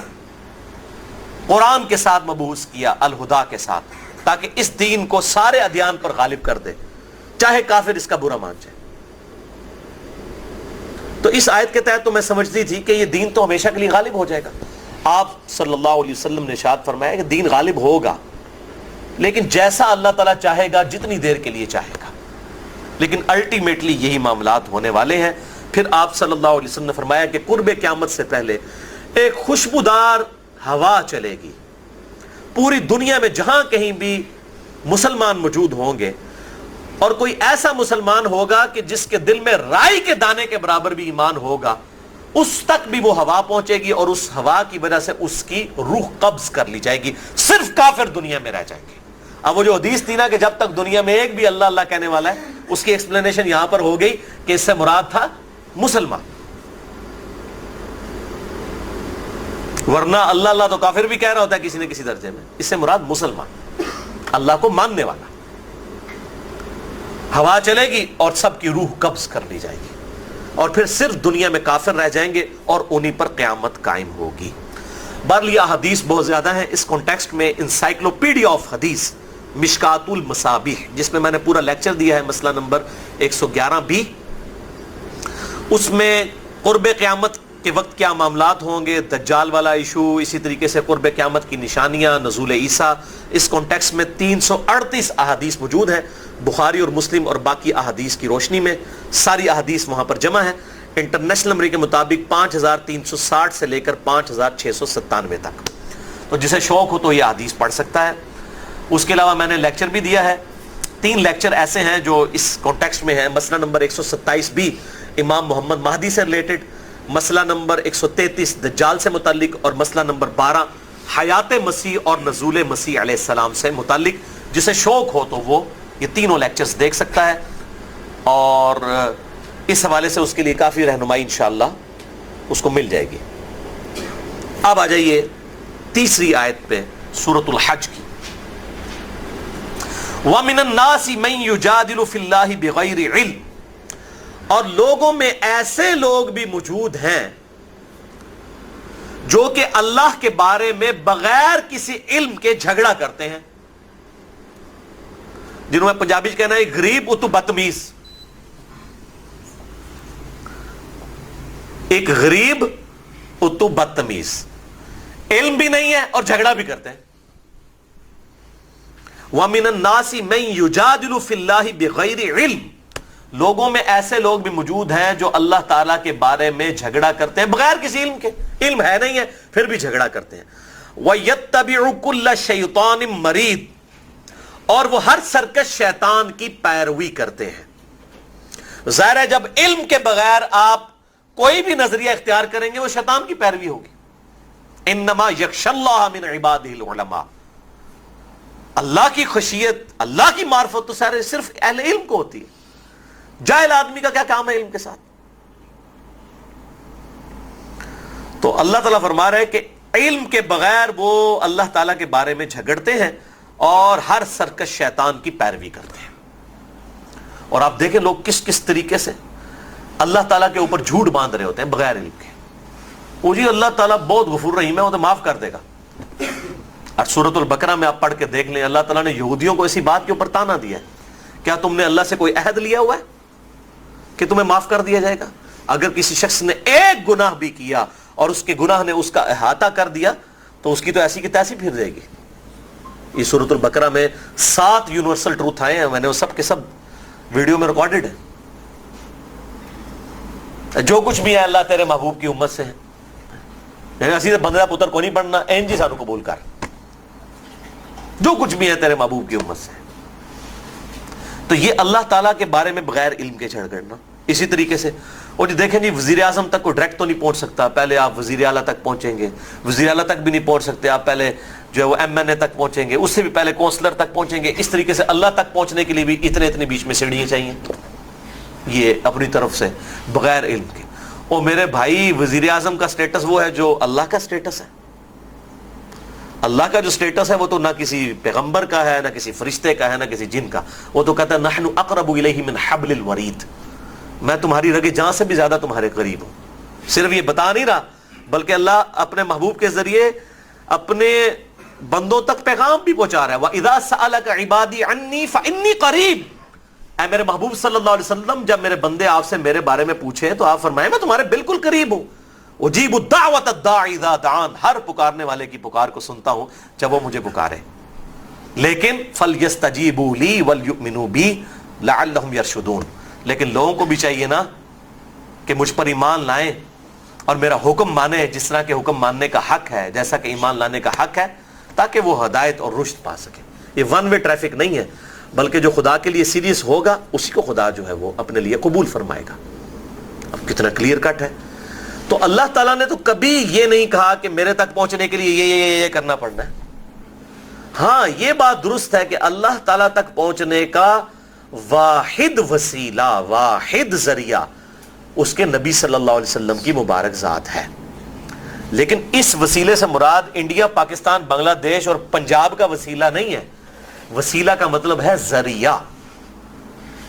قرآن کے ساتھ مبعوث کیا، الہدا کے ساتھ، تاکہ اس دین کو سارے ادیان پر غالب کر دے چاہے کافر اس کا برا مان جائے. تو اس آیت کے تحت تو میں سمجھتی تھی کہ یہ دین تو ہمیشہ کے لیے غالب ہو جائے گا. آپ صلی اللہ علیہ وسلم نے ارشاد فرمایا کہ دین غالب ہوگا لیکن جیسا اللہ تعالیٰ چاہے گا، جتنی دیر کے لیے چاہے گا. لیکن الٹیمیٹلی یہی معاملات ہونے والے ہیں. پھر آپ صلی اللہ علیہ وسلم نے فرمایا کہ قرب قیامت سے پہلے ایک خوشبودار ہوا چلے گی پوری دنیا میں. جہاں کہیں بھی مسلمان موجود ہوں گے اور کوئی ایسا مسلمان ہوگا کہ جس کے دل میں رائی کے دانے کے برابر بھی ایمان ہوگا, اس تک بھی وہ ہوا پہنچے گی اور اس ہوا کی وجہ سے اس کی روح قبض کر لی جائے گی. صرف کافر دنیا میں رہ جائیں گے. اب وہ جو حدیث تھی نا کہ جب تک دنیا میں ایک بھی اللہ اللہ کہنے والا ہے, اس کی ایکسپلینیشن یہاں پر ہو گئی کہ اس سے مراد تھا مسلمان. ورنہ اللہ اللہ تو کافر بھی کہہ رہا ہوتا ہے کسی نہ کسی درجے میں, اس سے مراد مسلمان, اللہ کو ماننے والا. ہوا چلے گی اور سب کی روح قبض کر لی جائے گی اور پھر صرف دنیا میں کافر رہ جائیں گے اور انہی پر قیامت قائم ہوگی. بہرحال یہ حدیث بہت زیادہ ہیں. اس کانٹیکسٹ میں انسائکلوپیڈیا آف حدیث مشکات المصابیح, جس میں نے پورا لیکچر دیا ہے, مسئلہ نمبر 111B, اس میں قرب قیامت کے وقت کیا معاملات ہوں گے, دجال والا ایشو, اسی طریقے سے قرب قیامت کی نشانیاں, نزول عیسیٰ. اس کانٹیکسٹ میں 338 احادیث موجود ہیں بخاری اور مسلم اور باقی احادیث کی روشنی میں. ساری احادیث وہاں پر جمع ہیں. انٹرنیشنل نمبر کے مطابق 5360 سے لے کر 5697 تک. تو جسے شوق ہو تو یہ حدیث پڑھ سکتا ہے. اس کے علاوہ میں نے لیکچر بھی دیا ہے, 3 لیکچر ایسے ہیں جو اس کانٹیکسٹ میں ہیں. مسئلہ نمبر 127B امام محمد مہدی سے ریلیٹڈ, مسئلہ نمبر 133 دجال سے متعلق, اور مسئلہ نمبر 12 حیات مسیح اور نزول مسیح علیہ السلام سے متعلق. جسے شوق ہو تو وہ یہ تینوں لیکچرز دیکھ سکتا ہے, اور اس حوالے سے اس کے لیے کافی رہنمائی انشاءاللہ اس کو مل جائے گی. اب آ جائیے تیسری آیت پہ سورۃ الحج کی. وَمِنَ النَّاسِ مَن يُجَادِلُ فِي اللَّهِ بِغَيْرِ عِلْمٍ, اور لوگوں میں ایسے لوگ بھی موجود ہیں جو کہ اللہ کے بارے میں بغیر کسی علم کے جھگڑا کرتے ہیں, جنہوں میں پنجابی کہنا ہے غریب اتو بدتمیز. ایک غریب اتو بدتمیز, علم بھی نہیں ہے اور جھگڑا بھی کرتے ہیں. وَمِنَ النَّاسِ مَن يُجَادِلُ فِي اللَّهِ بِغَيْرِ عِلْمٍ, لوگوں میں ایسے لوگ بھی موجود ہیں جو اللہ تعالیٰ کے بارے میں جھگڑا کرتے ہیں بغیر کسی علم کے. علم ہے نہیں ہے پھر بھی جھگڑا کرتے ہیں. وَيَتَّبِعُ كُلَّ شَيْطَانٍ مَرِيدٍ, اور وہ ہر سرکش شیطان کی پیروی کرتے ہیں. ظاہر ہے جب علم کے بغیر آپ کوئی بھی نظریہ اختیار کریں گے وہ شیطان کی پیروی ہوگی. انما یخشی اللہ من عبادہ العلماء, اللہ کی خشیت, اللہ کی معرفت تو صرف اہل علم کو ہوتی ہے. جاہل آدمی کا کیا کام ہے علم کے ساتھ؟ تو اللہ تعالیٰ فرما رہے ہیں کہ علم کے بغیر وہ اللہ تعالیٰ کے بارے میں جھگڑتے ہیں اور ہر سرکش شیطان کی پیروی کرتے ہیں. اور آپ دیکھیں لوگ کس کس طریقے سے اللہ تعالیٰ کے اوپر جھوٹ باندھ رہے ہوتے ہیں بغیر علم کے. وہ جی اللہ تعالیٰ بہت غفور رحیم ہے, وہ تو معاف کر دے گا. اور سورۃ البقرہ میں آپ پڑھ کے دیکھ لیں, اللہ تعالیٰ نے یہودیوں کو اسی بات کے اوپر تانا دیا ہے, کیا تم نے اللہ سے کوئی عہد لیا ہوا ہے کہ تمہیں معاف کر دیا جائے گا؟ اگر کسی شخص نے ایک گناہ بھی کیا اور اس کے گناہ نے اس کا احاطہ کر دیا تو اس کی تو ایسی کی تیسی پھر جائے گی. یہ سورۃ البقرہ میں 7 یونیورسل ٹروتھ آئے ہیں, میں نے وہ سب کے سب ویڈیو میں ریکارڈڈ ہے. جو کچھ بھی ہے اللہ تیرے محبوب کی امت سے ہے, اسی بندہ پتر کو نہیں بننا این جی سانو قبول کر, جو کچھ بھی ہے تیرے محبوب کی امت سے. تو یہ اللہ تعالیٰ کے بارے میں بغیر علم کے جھگڑنا. اسی طریقے سے اور دیکھیں جی وزیر اعظم تک کو ڈائریکٹ تو نہیں پہنچ سکتا, پہلے آپ وزیر اعلیٰ تک پہنچیں گے, وزیر اعلیٰ تک بھی نہیں پہنچ سکتے آپ, پہلے جو ہے وہ MNA تک پہنچیں گے, اس سے بھی پہلے کونسلر تک پہنچیں گے. اس طریقے سے اللہ تک پہنچنے کے لیے بھی اتنے بیچ میں سیڑھیاں چاہیے. یہ اپنی طرف سے بغیر علم کے. اور میرے بھائی وزیر اعظم کا سٹیٹس وہ ہے جو اللہ کا سٹیٹس ہے. اللہ کا جو سٹیٹس ہے وہ تو نہ کسی پیغمبر کا ہے, نہ کسی فرشتے کا ہے, نہ کسی جن کا. وہ تو کہتا ہے نحن اقرب الیہ من حبل الورید, میں تمہاری رگ جان سے بھی زیادہ تمہارے قریب ہوں. صرف یہ بتا نہیں رہا بلکہ اللہ اپنے محبوب کے ذریعے اپنے بندوں تک پیغام بھی پہنچا رہا ہے. وَإِذَا سَأَلَكَ عِبَادِي عَنِّي فَإِنِّي قَرِيبٌ, اے میرے محبوب صلی اللہ علیہ وسلم جب میرے بندے آپ سے میرے بارے میں پوچھیں تو آپ فرمائیں میں تمہارے بالکل قریب ہوں. اجیب الدعوۃ الداعی اذا دعان, ہر پکارنے والے کی پکار کو سنتا ہوں جب وہ مجھے پکارے. لیکن فلیستجیبوا لی ولیؤمنوا بی, لعلہم یرشدون. لیکن لوگوں کو بھی چاہیے نا کہ مجھ پر ایمان لائیں اور میرا حکم مانے جس طرح کے حکم ماننے کا حق ہے, جیسا کہ ایمان لانے کا حق ہے, تاکہ وہ ہدایت اور رشد پا سکے. یہ ون وے ٹریفک نہیں ہے, بلکہ جو خدا کے لیے سیریس ہوگا اسی کو خدا جو ہے وہ اپنے لیے قبول فرمائے گا. اب کتنا کلیئر کٹ ہے. تو اللہ تعالیٰ نے تو کبھی یہ نہیں کہا کہ میرے تک پہنچنے کے لیے یہ کرنا پڑنا ہے. ہاں یہ بات درست ہے کہ اللہ تعالیٰ تک پہنچنے کا واحد وسیلہ, واحد ذریعہ اس کے نبی صلی اللہ علیہ وسلم کی مبارک ذات ہے. لیکن اس وسیلے سے مراد انڈیا, پاکستان, بنگلہ دیش اور پنجاب کا وسیلہ نہیں ہے. وسیلہ کا مطلب ہے ذریعہ,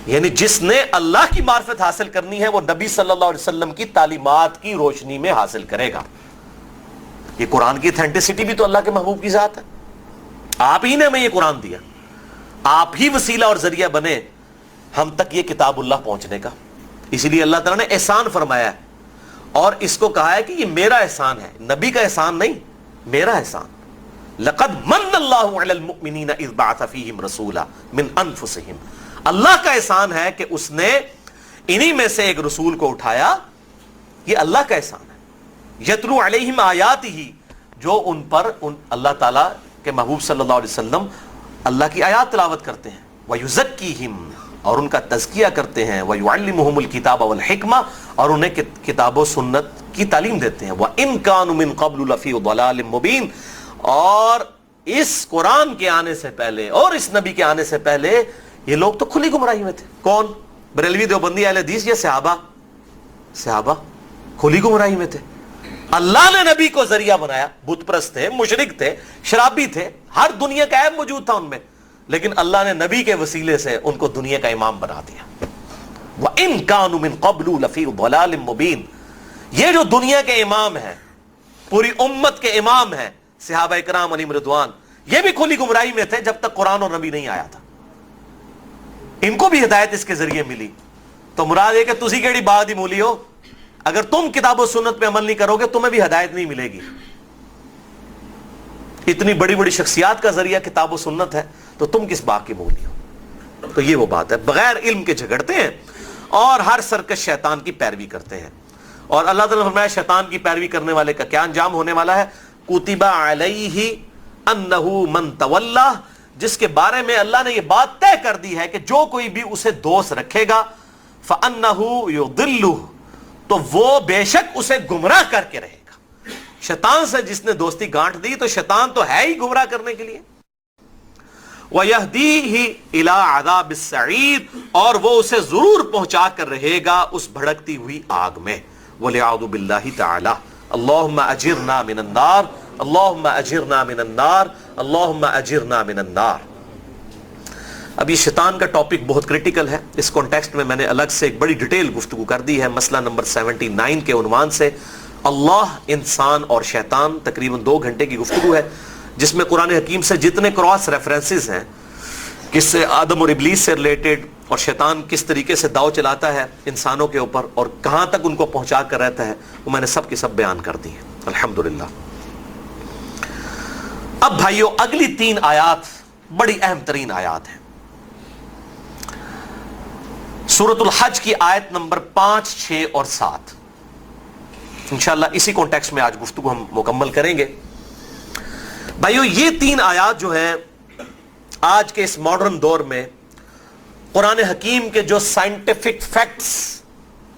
یعنی جس نے اللہ کی معرفت حاصل کرنی ہے وہ نبی صلی اللہ علیہ وسلم کی تعلیمات کی روشنی میں حاصل کرے گا. یہ قرآن کی اتھینٹسٹی بھی تو اللہ کے محبوب کی ذات ہے. آپ ہی نے ہمیں یہ قرآن دیا, آپ ہی وسیلہ اور ذریعہ بنے ہم تک یہ کتاب اللہ پہنچنے کا. اسی لیے اللہ تعالیٰ نے احسان فرمایا ہے اور اس کو کہا ہے کہ یہ میرا احسان ہے, نبی کا احسان نہیں, میرا احسان. لقد من اللہ علی المؤمنین اذ بعث فیہم رسولا من انفسہم. اللہ کا احسان ہے کہ اس نے انہی میں سے ایک رسول کو اٹھایا. یہ اللہ کا احسان ہے. یتلو علیہم آیاتہ, جو ان پر اللہ تعالیٰ کے محبوب صلی اللہ علیہ وسلم اللہ کی آیات تلاوت کرتے ہیں. وَيُزَكِّيهِمْ, اور ان کا تزکیہ کرتے ہیں. وَيُعَلِّمُهُمُ الْكِتَابَ وَالْحِكْمَةَ, اور انہیں کتاب و سنت کی تعلیم دیتے ہیں. وَإِن كَانُوا مِن قَبْلُ لَفِي ضَلَالٍ مُبِينٍ, اور اس قرآن کے آنے سے پہلے اور اس نبی کے آنے سے پہلے یہ لوگ تو کھلی گمراہی میں تھے. کون؟ بریلوی, دیوبندی, اہل حدیث یا صحابہ کھلی گمراہی میں تھے. اللہ نے نبی کو ذریعہ بنایا. بت پرست تھے, مشرک تھے, شرابی تھے, ہر دنیا کا عیب موجود تھا ان میں, لیکن اللہ نے نبی کے وسیلے سے ان کو دنیا کا امام بنا دیا. وَإِن كَانُوا مِن قَبْلُ لَفِي ضَلَالٍ مُبِينٍ. یہ جو دنیا کے امام ہیں, پوری امت کے امام ہیں, صحابہ اکرام علیہم رضوان, یہ بھی کھلی گمراہی میں تھے جب تک قرآن اور نبی نہیں آیا تھا. ان کو بھی ہدایت اس کے ذریعے ملی. تو مراد ہے کہ تسی کیڑی بات ہی مولی ہو, اگر تم کتاب و سنت پہ عمل نہیں کرو گے تمہیں بھی ہدایت نہیں ملے گی. اتنی بڑی بڑی شخصیات کا ذریعہ کتاب و سنت ہے تو تم کس بات کی مولی ہو. تو یہ وہ بات ہے. بغیر علم کے جھگڑتے ہیں اور ہر سرکش شیطان کی پیروی کرتے ہیں. اور اللہ تعالیٰ نے فرمایا شیطان کی پیروی کرنے والے کا کیا انجام ہونے والا ہے. کتب علیہ انہ من تولا, جس کے بارے میں اللہ نے یہ بات طے کر دی ہے کہ جو کوئی بھی اسے دوست رکھے گا فانہ یضلہ, تو وہ بے شک اسے گمراہ کر کے رہے گا. شیطان سے جس نے دوستی گانٹ دی تو شیطان تو ہے ہی گمراہ کرنے کے لیے. وَيَهْدِيهِ إِلَىٰ عَذَابِ السَّعِيرِ, اور وہ اسے ضرور پہنچا کر رہے گا اس بھڑکتی ہوئی آگ میں. وَلِعَوْذُ بِاللَّهِ تَعَالَى اللہم اجرنا من النار, اللہم اجرنا من النار, اللہم اجرنا من النار. اب یہ شیطان کا ٹاپک بہت کریٹیکل ہے. اس کانٹیکسٹ میں میں نے الگ سے ایک بڑی ڈیٹیل گفتگو کر دی ہے. مسئلہ نمبر 79 کے عنوان سے اللہ, انسان اور شیطان, تقریباً 2 گھنٹے کی گفتگو ہے جس میں قرآن حکیم سے جتنے کراس ریفرنسز ہیں, کس سے آدم اور ابلیس سے ریلیٹڈ, اور شیطان کس طریقے سے داؤ چلاتا ہے انسانوں کے اوپر اور کہاں تک ان کو پہنچا کر رہتا ہے, وہ میں نے سب کی سب بیان کر دی ہیں الحمدللہ. اب بھائیو اگلی 3 آیات بڑی اہم ترین آیات ہیں. سورۃ الحج کی آیت نمبر 5, 6 اور 7. انشاءاللہ اسی کانٹیکسٹ میں آج گفتگو ہم مکمل کریں گے. بھائیو یہ 3 آیات جو ہیں آج کے اس ماڈرن دور میں قرآن حکیم کے جو سائنٹیفک فیکٹس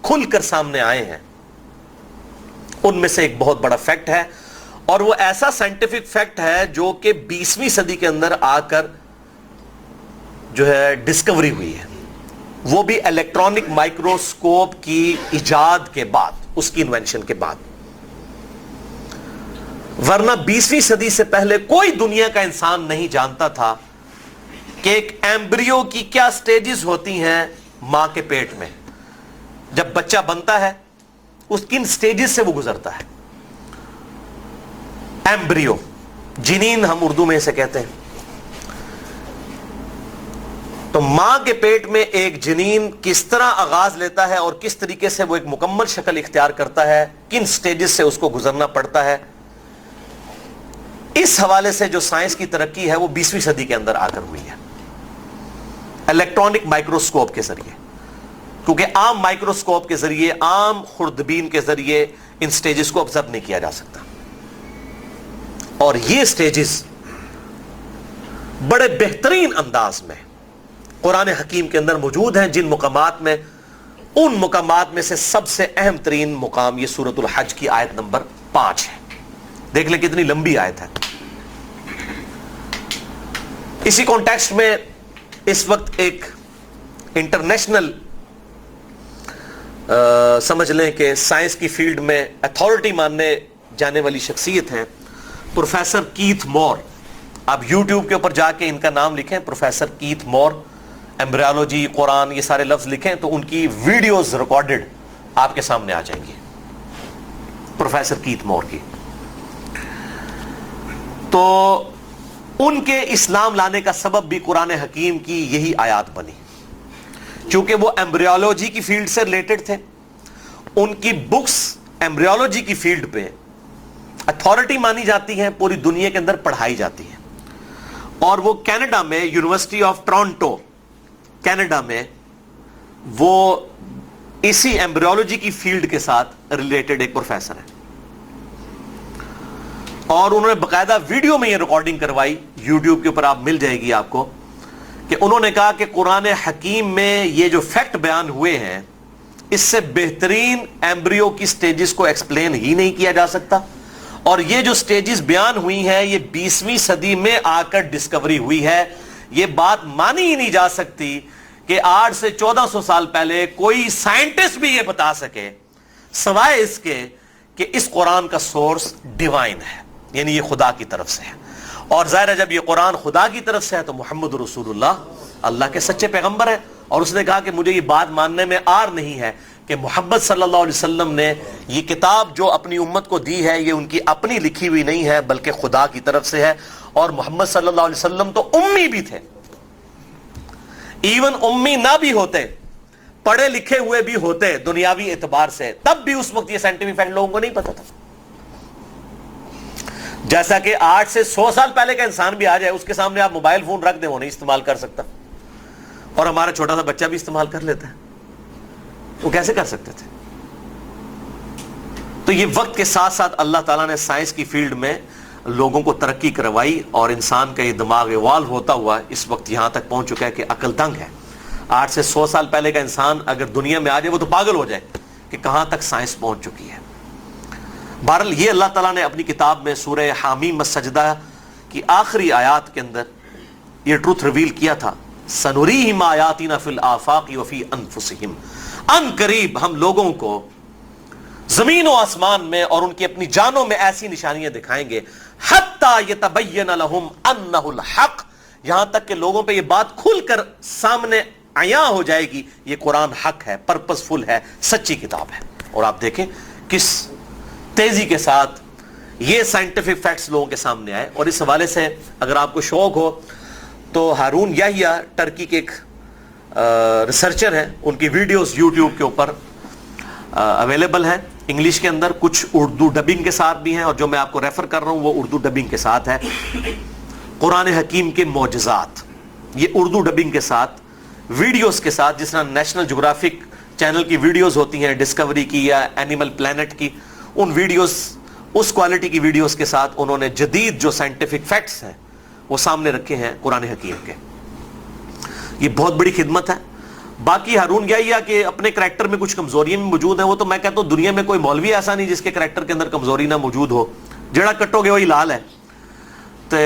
کھل کر سامنے آئے ہیں ان میں سے ایک بہت بڑا فیکٹ ہے, اور وہ ایسا سائنٹیفک فیکٹ ہے جو کہ 20ویں صدی کے اندر آ کر جو ہے ڈسکوری ہوئی ہے, وہ بھی الیکٹرانک مائکروسکوپ کی ایجاد کے بعد, اس کی انوینشن کے بعد. ورنہ 20ویں صدی سے پہلے کوئی دنیا کا انسان نہیں جانتا تھا کہ ایک ایمبریو کی کیا سٹیجز ہوتی ہیں ماں کے پیٹ میں. جب بچہ بنتا ہے اس کن سٹیجز سے وہ گزرتا ہے. ایمبریو, جنین ہم اردو میں اسے کہتے ہیں. تو ماں کے پیٹ میں ایک جنین کس طرح آغاز لیتا ہے اور کس طریقے سے وہ ایک مکمل شکل اختیار کرتا ہے, کن سٹیجز سے اس کو گزرنا پڑتا ہے, اس حوالے سے جو سائنس کی ترقی ہے وہ 20ویں صدی کے اندر آ کر ہوئی ہے. الیکٹرانک مائکروسکوپ کے ذریعے، کیونکہ عام مائکروسکوپ کے ذریعے، عام خوردبین کے ذریعے ان سٹیجز کو آبزرو نہیں کیا جا سکتا. اور یہ سٹیجز بڑے بہترین انداز میں قرآن حکیم کے اندر موجود ہیں. جن مقامات میں، ان مقامات میں سے سب سے اہم ترین مقام یہ سورۃ الحج کی آیت نمبر 5 ہے. دیکھ لیں کتنی لمبی آیت ہے. اسی کانٹیکسٹ میں اس وقت ایک انٹرنیشنل سمجھ لیں کہ سائنس کی فیلڈ میں اتھارٹی ماننے جانے والی شخصیت ہے پروفیسر کیتھ مور. آپ یوٹیوب کے اوپر جا کے ان کا نام لکھیں، پروفیسر کیتھ مور، ایمبریولوجی، قرآن، یہ سارے لفظ لکھیں تو ان کی ویڈیوز ریکارڈڈ آپ کے سامنے آ جائیں گی، پروفیسر کیتھ مور کی. تو ان کے اسلام لانے کا سبب بھی قرآن حکیم کی یہی آیات بنی، چونکہ وہ ایمبریولوجی کی فیلڈ سے ریلیٹڈ تھے. ان کی بکس ایمبریولوجی کی فیلڈ پہ اتھارٹی مانی جاتی ہیں، پوری دنیا کے اندر پڑھائی جاتی ہیں. اور وہ کینیڈا میں یونیورسٹی آف ٹورنٹو کینیڈا میں وہ اسی ایمبریولوجی کی فیلڈ کے ساتھ ریلیٹڈ ایک پروفیسر ہے. اور انہوں نے باقاعدہ ویڈیو میں یہ ریکارڈنگ کروائی، یوٹیوب کے اوپر آپ مل جائے گی آپ کو، کہ انہوں نے کہا کہ قرآن حکیم میں یہ جو فیکٹ بیان ہوئے ہیں اس سے بہترین ایمبریو کی سٹیجز کو ایکسپلین ہی نہیں کیا جا سکتا. اور یہ جو سٹیجز بیان ہوئی ہیں یہ 20ویں صدی میں آ کر ڈسکوری ہوئی ہے. یہ بات مانی ہی نہیں جا سکتی کہ 8 سے 1400 سال پہلے کوئی سائنٹسٹ بھی یہ بتا سکے سوائے اس کے کہ اس قرآن کا سورس ڈیوائن ہے، یعنی یہ خدا کی طرف سے ہے. اور ظاہر ہے جب یہ قرآن خدا کی طرف سے ہے تو محمد رسول اللہ اللہ کے سچے پیغمبر ہے. اور اس نے کہا کہ مجھے یہ بات ماننے میں آر نہیں ہے کہ محمد صلی اللہ علیہ وسلم نے یہ کتاب جو اپنی امت کو دی ہے یہ ان کی اپنی لکھی ہوئی نہیں ہے بلکہ خدا کی طرف سے ہے. اور محمد صلی اللہ علیہ وسلم تو امی بھی تھے، ایون امی نہ بھی ہوتے، پڑھے لکھے ہوئے بھی ہوتے دنیاوی اعتبار سے، تب بھی اس وقت یہ سائنٹیفک فیکٹ لوگوں کو نہیں پتا تھا. جیسا کہ 8 سے 100 سال پہلے کا انسان بھی آ جائے اس کے سامنے آپ موبائل فون رکھ دیں وہ نہیں استعمال کر سکتا، اور ہمارا چھوٹا سا بچہ بھی استعمال کر لیتا ہے. وہ کیسے کر سکتے تھے؟ تو یہ وقت کے ساتھ ساتھ اللہ تعالیٰ نے سائنس کی فیلڈ میں لوگوں کو ترقی کروائی اور انسان کا یہ دماغ ایوالو ہوتا ہوا اس وقت یہاں تک پہنچ چکا ہے کہ عقل دنگ ہے. 8 سے 100 سال پہلے کا انسان اگر دنیا میں آ جائے وہ تو پاگل ہو جائے کہ کہاں تک سائنس پہنچ چکی ہے. بہرحال یہ اللہ تعالیٰ نے اپنی کتاب میں سورہ حامیم السجدہ کی آخری آیات کے اندر یہ ٹروتھ ریویل کیا تھا، سنریہم آیاتنا فی الآفاق وفی انفسہم. ان قریب ہم لوگوں کو زمین و آسمان میں اور ان کی اپنی جانوں میں ایسی نشانیاں دکھائیں گے، حتی یتبین لہم انہ الحق، یہاں تک کہ لوگوں پہ یہ بات کھل کر سامنے عیاں ہو جائے گی یہ قرآن حق ہے، پرپس فل ہے، سچی کتاب ہے. اور آپ دیکھیں کس تیزی کے ساتھ یہ سائنٹیفک فیکٹس لوگوں کے سامنے آئے. اور اس حوالے سے اگر آپ کو شوق ہو تو ہارون یحییٰ ٹرکی کے ایک ریسرچر ہیں، ان کی ویڈیوز یوٹیوب کے اوپر اویلیبل ہیں انگلش کے اندر، کچھ اردو ڈبنگ کے ساتھ بھی ہیں، اور جو میں آپ کو ریفر کر رہا ہوں وہ اردو ڈبنگ کے ساتھ ہے. قرآن حکیم کے معجزات، یہ اردو ڈبنگ کے ساتھ ویڈیوز کے ساتھ، جس طرح نیشنل جغرافک چینل کی ویڈیوز ہوتی ہیں ڈسکوری کی یا اینیمل پلانٹ کی، ان ویڈیوز اس کوالٹی کی ویڈیوز کے ساتھ انہوں نے جدید جو سائنٹیفک فیکٹس ہیں وہ سامنے رکھے ہیں قرآن حکیم کے. یہ بہت بڑی خدمت ہے. باقی ہارون یحییٰ کے اپنے کریکٹر میں کچھ کمزوریاں بھی موجود ہیں، وہ تو میں کہتا ہوں دنیا میں کوئی مولوی ایسا نہیں جس کے کریکٹر کے اندر کمزوری نہ موجود ہو. جڑا کٹو گے وہی لال ہے، تو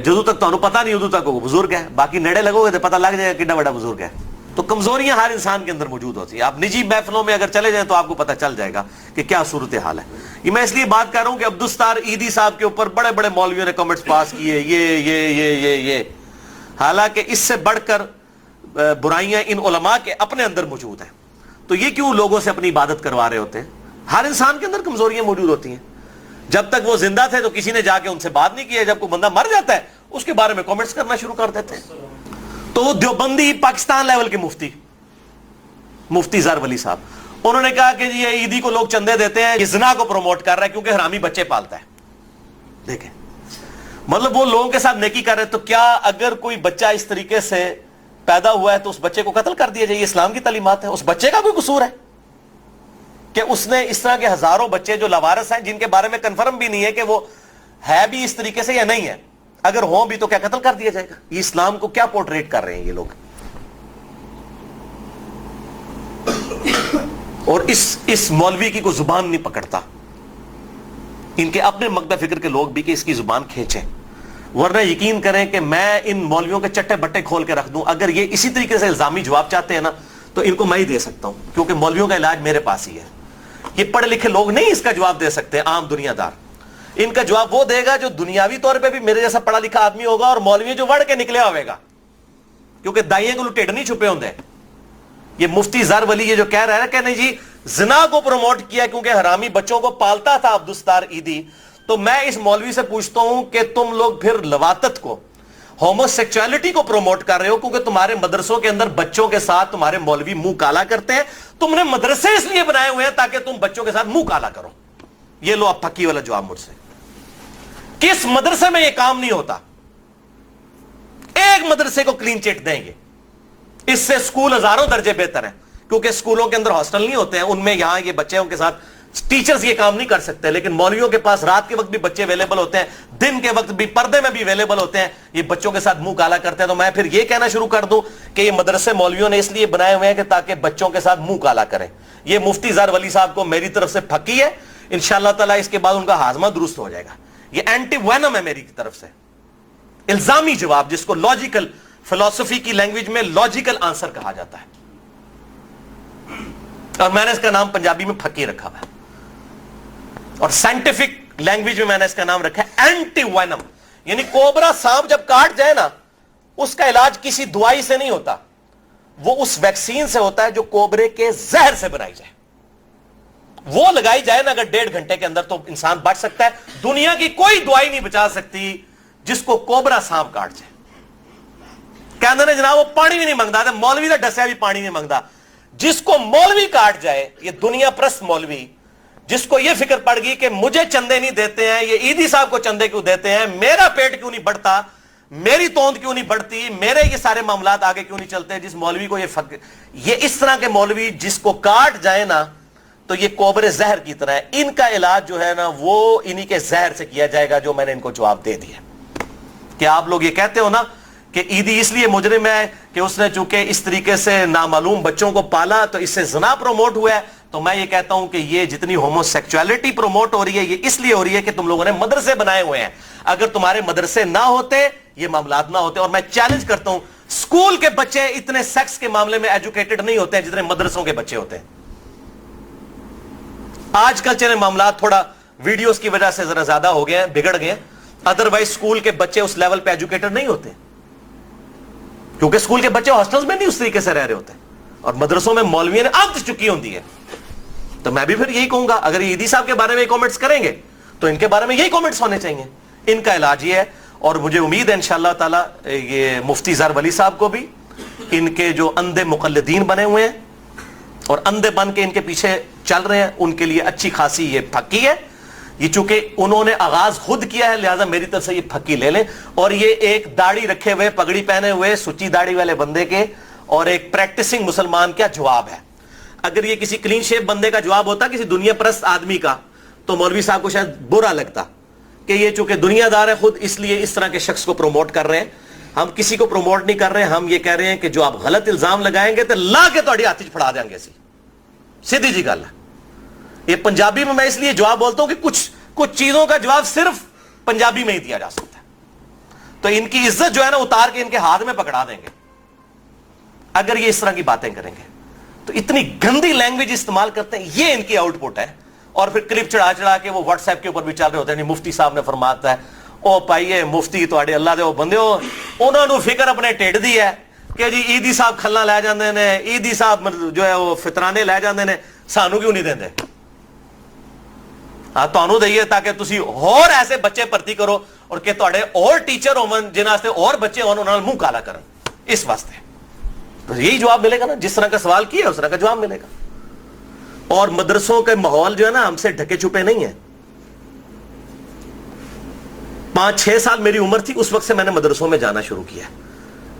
جدو تک تو پتہ نہیں ادو تک وہ بزرگ ہے، باقی نیڑے لگو گے تو پتہ لگ جائے گا کتنا بڑا بزرگ ہے. تو کمزوریاں ہر انسان کے اندر موجود ہوتی ہیں. آپ نجی محفلوں میں اگر چلے جائیں تو آپ کو پتہ چل جائے گا کہ کیا صورتحال ہے. یہ میں اس لیے بات کر رہا ہوں کہ عبدالستار عیدی صاحب کے اوپر بڑے بڑے مولویوں نے کمنٹس پاس کیے یہ حالانکہ اس سے بڑھ کر برائیاں ان علماء کے اپنے اندر موجود ہیں. تو یہ کیوں لوگوں سے اپنی عبادت کروا رہے ہوتے ہیں؟ ہر انسان کے اندر کمزوریاں موجود ہوتی ہیں. جب تک وہ زندہ تھے تو کسی نے جا کے ان سے بات نہیں کی ہے، جب کوئی بندہ مر جاتا ہے اس کے بارے میں کامنٹس کرنا شروع کر دیتے ہیں. تو وہ دیوبندی پاکستان لیول کے مفتی زر ولی صاحب، انہوں نے کہا کہ یہ عیدی کو لوگ چندے دیتے ہیں، یہ زنا کو پروموٹ کر رہا ہے کیونکہ حرامی بچے پالتا ہے. دیکھیں مطلب وہ لوگوں کے ساتھ نیکی کر رہے. تو کیا اگر کوئی بچہ اس طریقے سے پیدا ہوا ہے تو اس بچے کو قتل کر دیا جائے، اسلام کی تعلیمات ہے؟ اس بچے کا کوئی قصور ہے کہ اس نے اس طرح کے ہزاروں بچے جو لاوارث ہیں، جن کے بارے میں کنفرم بھی نہیں ہے کہ وہ ہے بھی اس طریقے سے یا نہیں ہے، اگر ہوں بھی تو کیا قتل کر دیا جائے گا؟ یہ اسلام کو کیا پورٹریٹ کر رہے ہیں یہ لوگ؟ اور اس مولوی کی کوئی زبان نہیں پکڑتا، ان کے اپنے مقدہ فکر کے لوگ بھی کہ اس کی زبان کھینچیں، ورنہ یقین کریں کہ میں ان مولویوں کے چٹے بٹے کھول کے رکھ دوں، اگر یہ اسی طریقے سے الزامی جواب چاہتے ہیں نا تو ان کو میں ہی دے سکتا ہوں، کیونکہ مولویوں کا علاج میرے پاس ہی ہے۔ یہ پڑھے لکھے لوگ نہیں اس کا جواب دے سکتے، عام دنیا دار۔ ان کا جواب وہ دے گا جو دنیاوی طور پہ بھی میرے جیسا پڑھا لکھا آدمی ہوگا، اور مولوی جو وڑ کے نکلے ہوئے گا، کیونکہ دائیں کو ٹیڑھ نہیں چھپے ہوندے۔ یہ مفتی زر ولی یہ جو کہہ رہا ہے کہ نہیں جی زنا کو پروموٹ کیا کیونکہ حرامی بچوں کو پالتا تھا عبدالستار عیدی، تو میں اس مولوی سے پوچھتا ہوں کہ تم لوگ پھر لواطت کو، ہومو سیکچوالٹی کو پروموٹ کر رہے ہو کیونکہ تمہارے مدرسوں کے اندر بچوں کے ساتھ تمہارے مولوی منہ کالا کرتے ہیں، تم نے مدرسے اس لیے بنائے ہوئے ہیں تاکہ تم بچوں کے ساتھ منہ کالا کرو۔ یہ لو اب پھکی والا جواب مجھ سے، کس مدرسے میں یہ کام نہیں ہوتا؟ ایک مدرسے کو کلین چٹ دیں گے، اس سے اسکول ہزاروں درجے بہتر ہیں، کیونکہ اسکولوں کے اندر ہاسٹل نہیں ہوتے ہیں، ان میں یہاں یہ بچے ان کے ساتھ ٹیچرز یہ کام نہیں کر سکتے، لیکن مولویوں کے پاس رات کے وقت بھی بچے اویلیبل ہوتے ہیں، دن کے وقت بھی پردے میں بھی اویلیبل ہوتے ہیں، یہ بچوں کے ساتھ منہ کالا کرتے ہیں۔ تو میں پھر یہ کہنا شروع کر دوں کہ یہ مدرسے مولویوں نے اس لیے بنائے ہوئے ہیں کہ تاکہ بچوں کے ساتھ منہ کالا کریں۔ یہ مفتی زر ولی صاحب کو میری طرف سے پھکی ہے، انشاءاللہ تعالیٰ اس کے بعد ان کا ہاضمہ درست ہو جائے گا۔ یہ اینٹی وینم ہے میری طرف سے، الزامی جواب، جس کو لاجیکل فلسفی کی لینگویج میں لاجیکل آنسر کہا جاتا ہے، اور میں نے اس کا نام پنجابی میں پھکی رکھا ہوا ہے، اور سائنٹیفک لینگویج میں میں نے اس کا نام رکھا ہے اینٹی وینم۔ یعنی کوبرا سانپ جب کاٹ جائے نا، اس کا علاج کسی دوائی سے نہیں ہوتا، وہ اس ویکسین سے ہوتا ہے جو کوبرے کے زہر سے بنائی جائے، وہ لگائی جائے نا اگر 1.5 گھنٹے کے اندر تو انسان بچ سکتا ہے۔ دنیا کی کوئی دوائی نہیں بچا سکتی جس کو کوبرا سانپ کاٹ جائے۔ کہتے ہیں جناب وہ پانی بھی نہیں مانگتا، مولوی نے ڈسیا بھی پانی نہیں مانگتا۔ جس کو مولوی کاٹ جائے، یہ دنیا پرست مولوی، جس کو یہ فکر پڑ گئی کہ مجھے چندے نہیں دیتے ہیں، یہ عیدی صاحب کو چندے کیوں دیتے ہیں، میرا پیٹ کیوں نہیں بڑھتا، میری توند کیوں نہیں بڑھتی، میرے یہ سارے معاملات آگے کیوں نہیں چلتے، جس مولوی کو یہ اس طرح کے مولوی جس کو کاٹ جائے نا تو یہ کوبرے زہر کی طرح ہے، ان کا علاج جو ہے نا وہ انہی کے زہر سے کیا جائے گا، جو میں نے ان کو جواب دے دیا۔ کہ آپ لوگ یہ کہتے ہو نا کہ عیدی اس لیے مجرم ہے کہ اس نے چونکہ اس طریقے سے نامعلوم بچوں کو پالا تو اس سے زنا پروموٹ ہوا ہے، تو میں یہ کہتا ہوں کہ یہ جتنی ہومو سیکچوالٹی پروموٹ ہو رہی ہے یہ اس لیے ہو رہی ہے کہ تم لوگوں نے مدرسے بنائے ہوئے ہیں۔ اگر تمہارے مدرسے نہ ہوتے یہ معاملات نہ ہوتے، اور میں چیلنج کرتا ہوں اسکول کے بچے اتنے سیکس کے معاملے میں ایجوکیٹڈ نہیں ہوتے ہیں جتنے مدرسوں کے بچے ہوتے ہیں۔ آج کل چلے معاملات تھوڑا ویڈیوز کی وجہ سے ذرا زیادہ ہو گئے ہیں، بگڑ گئے ہیں، ادروائز اسکول کے بچے اس لیول پہ ایجوکیٹڈ نہیں ہوتے، کیونکہ اسکول کے بچے ہاسٹلز میں نہیں اس طریقے سے رہ رہے ہوتے، اور مدرسوں میں مولویوں نے عادت چکی ہوتی ہے۔ تو میں بھی پھر یہی کہوں گا، اگر یہ عیدی صاحب کے بارے میں کامنٹس کریں گے تو ان کے بارے میں یہی کامنٹس ہونے چاہیے۔ ان کا علاج یہ ہے، اور مجھے امید ہے انشاءاللہ تعالی یہ مفتی زر ولی صاحب کو بھی، ان کے جو اندھے مقلدین بنے ہوئے ہیں اور اندھے بن کے ان کے پیچھے چل رہے ہیں، ان کے لیے اچھی خاصی یہ پھکی ہے۔ یہ چونکہ انہوں نے آغاز خود کیا ہے لہذا میری طرف سے یہ پھکی لے لیں۔ اور یہ ایک داڑھی رکھے ہوئے پگڑی پہنے ہوئے سچی داڑھی والے بندے کے اور ایک پریکٹسنگ مسلمان کا جواب ہے۔ اگر یہ کسی کلین شیپ بندے کا جواب ہوتا کسی دنیا پرست آدمی کا تو مولوی صاحب کو شاید برا لگتا کہ یہ چونکہ دنیا دار ہے خود اس لیے اس طرح کے شخص کو پروموٹ کر رہے ہیں۔ ہم کسی کو پروموٹ نہیں کر رہے، ہم یہ کہہ رہے ہیں کہ جو آپ غلط الزام لگائیں گے تو لا کے تہاڈی ہاتھ وچ پھڑا دیں گے، سیدھی جی گل ہے۔ یہ پنجابی میں اس لیے جواب بولتا ہوں کہ کچھ چیزوں کا جواب صرف پنجابی میں ہی دیا جا سکتا ہے، تو ان کی عزت جو ہے نا اتار کے ان کے ہاتھ میں پکڑا دیں گے اگر یہ اس طرح کی باتیں کریں گے۔ تو اتنی گندی لینگویج استعمال کرتے ہیں، یہ ان کی آؤٹ پٹ ہے۔ اور پھر کلپ چڑھا کے وہ واٹس ایپ کے اوپر بھی چل رہے ہوتے ہیں، مفتی صاحب نے فرماتا ہے او پائیے مفتی تواڈے اللہ دے او بندے ہو، انہاں نو فکر اپنے ٹھڈ دی ہے کہ جی عیدی صاحب کھلا لے جاندے نے، عیدی صاحب جو ہے وہ فطرانے لے جاندے نے، سانو کیوں نہیں دیندے؟ ہاں تانوں دئیے تاکہ تسی اور ایسے بچے بھرتی کرو اور کہ تواڈے اور ٹیچر ہون جنہاں واسطے اور بچے ہون انہاں نال منہ کالا کرن، اس واسطے۔ تو یہی جواب ملے گا نا، جس طرح کا سوال کیا اس طرح کا جواب ملے گا۔ اور مدرسوں کے ماحول جو ہے نا ہم سے ڈھکے چھپے نہیں ہیں۔ 5-6 سال میری عمر تھی اس وقت سے میں نے مدرسوں میں جانا شروع کیا،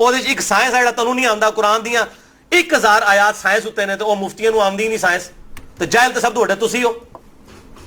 ਉਹਦੇ ਚ ਇੱਕ ਸਾਇੰਸ ਜਿਹੜਾ ਤੈਨੂੰ ਨਹੀਂ ਆਉਂਦਾ, ਕੁਰਾਨ ਦੀਆਂ 1000 ਆਇਤ ਸਾਇੰਸ ਉੱਤੇ ਨੇ, ਤੇ ਉਹ ਮੁਫਤੀਆਂ ਨੂੰ ਆਉਂਦੀ ਨਹੀਂ ਸਾਇੰਸ, ਤੇ ਜਾਹਿਲ ਤੇ ਸਭ ਤੋਂ ਵੱਡੇ ਤੁਸੀਂ ਹੋ।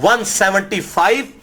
175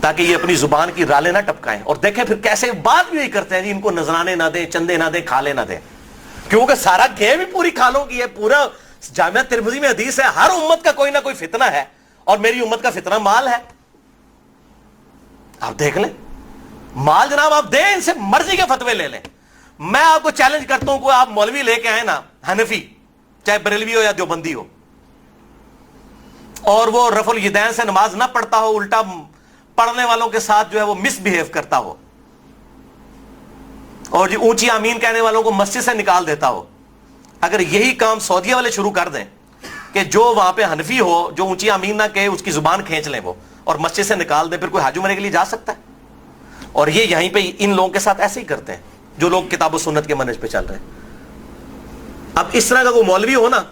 تاکہ یہ اپنی زبان کی رالیں نہ ٹپکائیں. اور دیکھیں پھر کیسے بات بھی یہی کرتے ہیں جی ان کو نذرانے نہ دیں, چندے نہ دیں, کھالے نہ دیں, کیونکہ سارا گیم ہی پوری کھالوں کی ہے. پورا جامعہ ترمذی میں حدیث ہے ہر امت کا کوئی نہ کوئی فتنہ ہے اور میری امت کا فتنہ مال ہے. آپ دیکھ لیں مال جناب آپ دیں, ان سے مرضی کے فتوے لے لیں. میں آپ کو چیلنج کرتا ہوں کہ آپ مولوی لے کے آئے نا حنفی, چاہے بریلوی ہو یا دیوبندی ہو, اور وہ رفع الیدین سے نماز نہ پڑھتا ہو, الٹا پڑھنے والوں کے ساتھ جو ہے وہ مس بہیو کرتا ہو, اور جی اونچی آمین کہنے والوں کو مسجد سے نکال دیتا ہو. اگر یہی کام سعودیہ والے شروع کر دیں کہ جو وہاں پہ حنفی ہو, جو اونچی آمین نہ کہے اس کی زبان کھینچ لیں وہ اور مسجد سے نکال دیں, پھر کوئی حج عمرے کے لیے جا سکتا ہے؟ اور یہ یہیں پہ ان لوگوں کے ساتھ ایسے ہی کرتے ہیں جو لوگ کتاب و سنت کے منہج پہ چل رہے ہیں. اب اس طرح کا کوئی مولوی ہو نا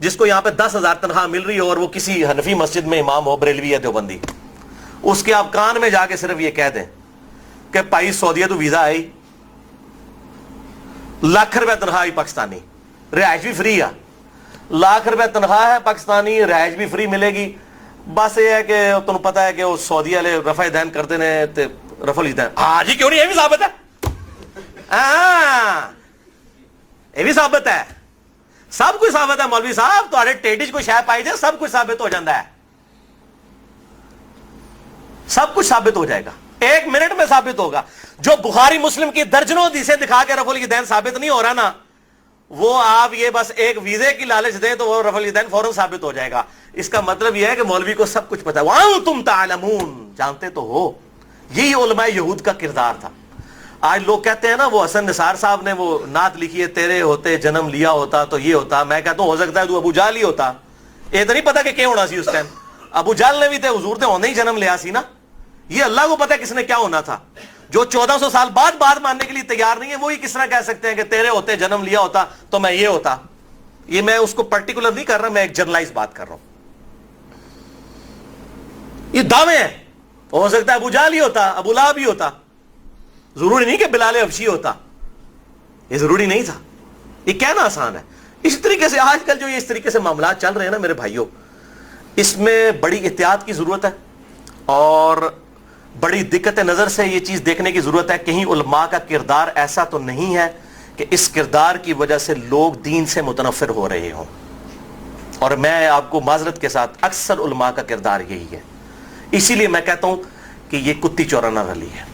جس کو یہاں پہ 10,000 تنخواہ مل رہی ہو اور وہ کسی حنفی مسجد میں امام ہو, بریلوی یا دیوبندی, اس کے آپ کان میں جا کے صرف یہ کہہ دیں کہ بھائی سعودیہ تو ویزا آئی, لاکھ روپے تنخواہ آئی پاکستانی, رہائش بھی فری ہے, لاکھ روپے تنخواہ ہے پاکستانی, رہائش بھی فری ملے گی, بس یہ ہے کہ تمہیں پتا ہے کہ وہ سعودیہ والے رفع دین کرتے ہیں, رفع الیدین. ہاں جی کیوں نہیں, یہ بھی ثابت ہے, یہ بھی ثابت ہے, سب کچھ ثابت ہے مولوی صاحب. تو ٹیڈی کو شاید پائی جائے سب کچھ ثابت ہو جاتا ہے, سب کچھ ثابت ہو جائے گا, 1 منٹ میں ثابت ہوگا. جو بخاری مسلم کی درجنوں حدیثیں دکھا کے رفع الیدین ثابت نہیں ہو رہا نا, وہ آپ یہ بس ایک ویزے کی لالچ دیں تو وہ رفع الیدین فوراً ثابت ہو جائے گا. اس کا مطلب یہ ہے کہ مولوی کو سب کچھ پتا ہے. وَأَنْتُمْ تَعْلَمُونَ, جانتے تو ہو. یہی علماء یہود کا کردار تھا. آج لوگ کہتے ہیں نا وہ حسن نثار صاحب نے وہ نعت لکھی ہے, تیرے ہوتے جنم لیا ہوتا تو یہ ہوتا. میں کہتا ہوں ہو سکتا ہے تو ابو جہل ہی ہوتا, یہ تو نہیں پتا کہ کیا ہونا سی اس ٹائم. ابو جہل نے بھی تے حضور تے ہونے ہی جنم لیا سی نا. یہ اللہ کو پتا ہے کس نے کیا ہونا تھا. جو 1400 سال بعد بات ماننے کے لیے تیار نہیں ہے وہی کس طرح کہہ سکتے ہیں کہ تیرے ہوتے جنم لیا ہوتا تو میں یہ ہوتا. یہ میں اس کو پرٹیکولر نہیں کر رہا, میں ایک جنرلائز بات کر رہا ہوں. یہ دعوے ہیں, ہو سکتا ہے ابو جہل ہی ہوتا, ابو لہب ہی ہوتا, ضروری نہیں کہ بلال حبشی ہوتا, یہ ضروری نہیں تھا. یہ کہنا آسان ہے. اس طریقے سے آج کل جو یہ اس طریقے سے معاملات چل رہے ہیں نا میرے بھائیوں, اس میں بڑی احتیاط کی ضرورت ہے اور بڑی دقت نظر سے یہ چیز دیکھنے کی ضرورت ہے. کہیں علماء کا کردار ایسا تو نہیں ہے کہ اس کردار کی وجہ سے لوگ دین سے متنفر ہو رہے ہوں. اور میں آپ کو معذرت کے ساتھ اکثر علماء کا کردار یہی ہے. اسی لیے میں کہتا ہوں کہ یہ کتی چورانہ رلی ہے.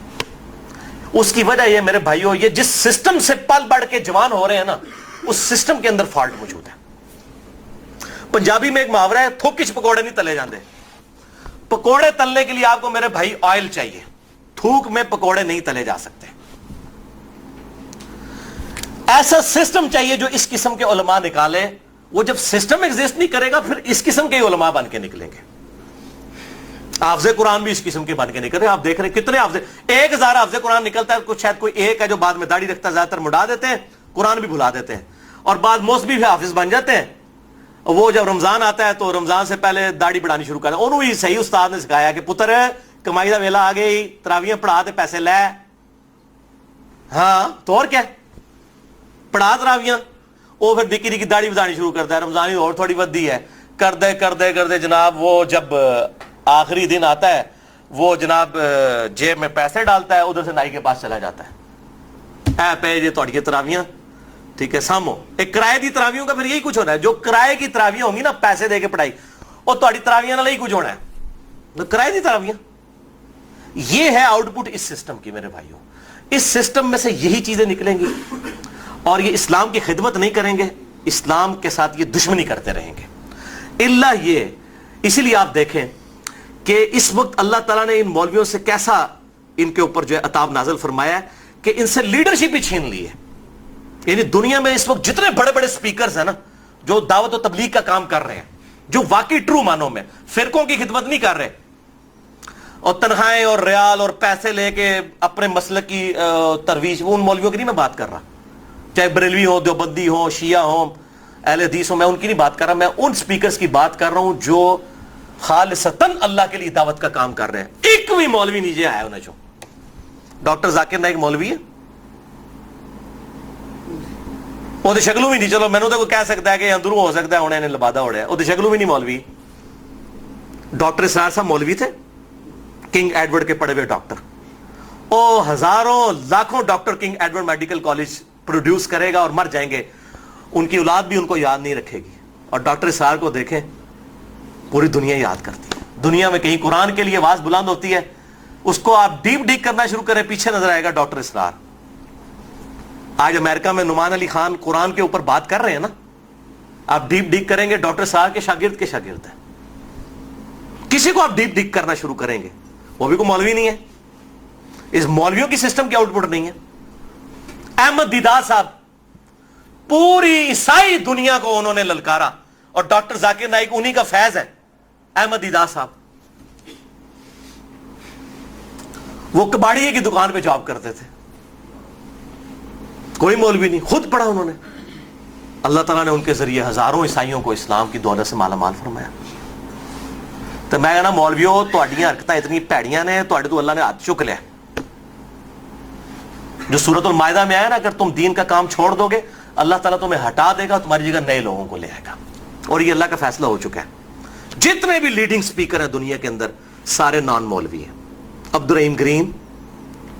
اس کی وجہ یہ میرے بھائیوں, یہ جس سسٹم سے پل بڑھ کے جوان ہو رہے ہیں نا, اس سسٹم کے اندر فالٹ موجود ہے. پنجابی میں ایک محاورہ ہے, تھوکچ پکوڑے نہیں تلے جاندے. پکوڑے تلنے کے لیے آپ کو میرے بھائی آئل چاہیے, تھوک میں پکوڑے نہیں تلے جا سکتے. ایسا سسٹم چاہیے جو اس قسم کے علماء نکالے. وہ جب سسٹم ایگزسٹ نہیں کرے گا پھر اس قسم کے علماء بن کے نکلیں گے. حافظ قرآن بھی اس قسم کے بن کے نکل رہے. آپ دیکھ رہے ہیں کتنے حافظ, 1000 حافظ قرآن نکلتا ہے, کچھ شاید کوئی ایک ہے جو بعد میں داڑھی رکھتا ہے, زیادہ تر مڈا دیتے ہیں, قرآن بھی بھلا دیتے ہیں. اور بعد موسمی بھی حافظ بن جاتے ہیں. وہ جب رمضان آتا ہے تو رمضان سے پہلے داڑھی بڑھانی شروع کرتے ہیں. انہوں ہی صحیح استاد نے سکھایا کہ پتر کمائی دا ویلا آ گئی, تراویاں پڑھا تے پیسے لے. ہاں تو اور کیا, پڑھا تراویاں. وہ پھر نکی نکی داڑھی بڑھانی شروع کرتا ہے, رمضان ہی اور تھوڑی ودی ہے, کردے جناب وہ جب آخری دن آتا ہے وہ جناب جیب میں پیسے ڈالتا ہے, ادھر سے نائی کے پاس چلا جاتا ہے. اے پہ جی تھوڑی تراویاں ٹھیک ہے سامو. ایک کرائے دی تراویوں کا پھر یہی کچھ ہونا ہے. جو کرائے کی تراویاں ہوں گی نا پیسے دے کے پڑھائی, اور تھوڑی تراویاں نہ ہی کچھ ہونا ہے, کرائے دی تراویاں. یہ ہے آؤٹ پٹ اس سسٹم کی میرے بھائیوں. اس سسٹم میں سے یہی چیزیں نکلیں گی اور یہ اسلام کی خدمت نہیں کریں گے, اسلام کے ساتھ یہ دشمنی کرتے رہیں گے. اللہ یہ, اسی لیے آپ دیکھیں کہ اس وقت اللہ تعالیٰ نے ان مولویوں سے کیسا ان کے اوپر جو ہے عطاب نازل فرمایا ہے کہ ان سے لیڈرشپ ہی چھین لی ہے. یعنی دنیا میں اس وقت جتنے بڑے بڑے سپیکرز ہیں نا جو دعوت و تبلیغ کا کام کر رہے ہیں, جو واقعی ٹرو معنوں میں فرقوں کی خدمت نہیں کر رہے اور تنخواہیں اور ریال اور پیسے لے کے اپنے مسلک کی ترویج, وہ ان مولویوں کی نہیں میں بات کر رہا, چاہے بریلوی ہو, دیوبندی ہو, شیعہ ہو, اہل حدیث ہو, میں ان کی نہیں بات کر رہا. میں ان سپیکرز کی بات کر رہا ہوں جو خالصتاً اللہ کے لیے دعوت کا کام کر رہے ہیں. ایک بھی مولوی نیچے آیا انہیں. جو ڈاکٹر ذاکر نائک مولوی ہے, وہ شکلوں بھی نہیں, چلو میں نے تو کہہ سکتا ہے کہ اندروں ہو سکتا ہے انہیں لبادہ ہو رہا ہے, وہ شکلوں بھی نہیں مولوی. ڈاکٹر اسرار صاحب مولوی تھے, کنگ ایڈورڈ کے پڑھے ہوئے ڈاکٹر. او ہزاروں لاکھوں doctor king Edward medical college produce کرے گا اور مر جائیں گے, ان کی اولاد بھی ان کو یاد نہیں رکھے گی. اور ڈاکٹر اسرار کو دیکھیں, پوری دنیا یاد کرتی ہے. دنیا میں کہیں قرآن کے لیے آواز بلند ہوتی ہے, اس کو آپ ڈیپ ڈیک کرنا شروع کریں, پیچھے نظر آئے گا ڈاکٹر اسرار. آج امریکہ میں نعمان علی خان قرآن کے اوپر بات کر رہے ہیں نا, آپ ڈیپ ڈیک کریں گے ڈاکٹر اسرار کے شاگرد ہیں. کسی کو آپ ڈیپ ڈیک کرنا شروع کریں گے, وہ بھی کوئی مولوی نہیں ہے, اس مولویوں کی سسٹم کی آؤٹ پٹ نہیں ہے. احمد دیدار صاحب, پوری عیسائی دنیا کو انہوں نے للکارا, اور ڈاکٹر ذاکر نائک انہی کا فیض ہے. احمد دیدار صاحب وہ کباڑیے کی دکان پہ جاب کرتے تھے, کوئی مولوی نہیں, خود پڑھا انہوں نے. اللہ تعالیٰ نے ان کے ذریعے ہزاروں عیسائیوں کو اسلام کی دولت سے مالا مال فرمایا. تو میں کہنا مولویوں, تہاڈیاں حرکتاں اتنی پیڑیاں نے, تہاڈے تو اللہ نے ہاتھ چک لیا. جو سورۃ المائدہ میں آیا نا, اگر تم دین کا کام چھوڑ دو گے اللہ تعالیٰ تمہیں ہٹا دے گا, تمہاری جگہ نئے لوگوں کو لے آئے گا. اور یہ اللہ کا فیصلہ ہو چکا ہے. جتنے بھی لیڈنگ سپیکر ہیں دنیا کے اندر سارے نان مولوی ہیں. عبد الرحیم گرین,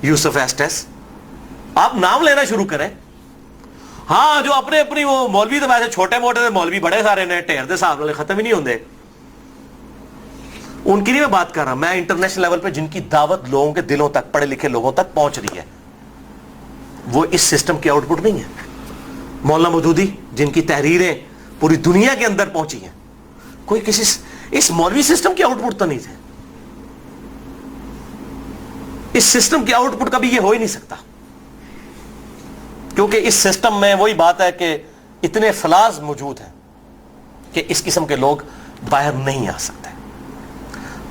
یوسف ایسٹس, آپ نام لینا شروع کریں. ہاں جو اپنی وہ مولوی تو ویسے چھوٹے موٹے مولوی بڑے سارے نے, ٹھہر دے صاحب والے ختم ہی نہیں ہوندے. ان کی نہیں میں بات کر رہا, میں انٹرنیشنل لیول پہ جن کی دعوت لوگوں کے دلوں تک, پڑھے لکھے لوگوں تک پہنچ رہی ہے, وہ اس سسٹم کی آؤٹ پٹ نہیں ہے. مولانا مودودی جن کی تحریریں پوری دنیا کے اندر پہنچی ہیں, کوئی کسی اس مولوی سسٹم کی آؤٹ پٹ تو نہیں تھے. اس سسٹم کی آؤٹ پٹ کبھی یہ ہو ہی نہیں سکتا, کیونکہ اس سسٹم میں وہی بات ہے کہ اتنے فلاز موجود ہیں کہ اس قسم کے لوگ باہر نہیں آ سکتے.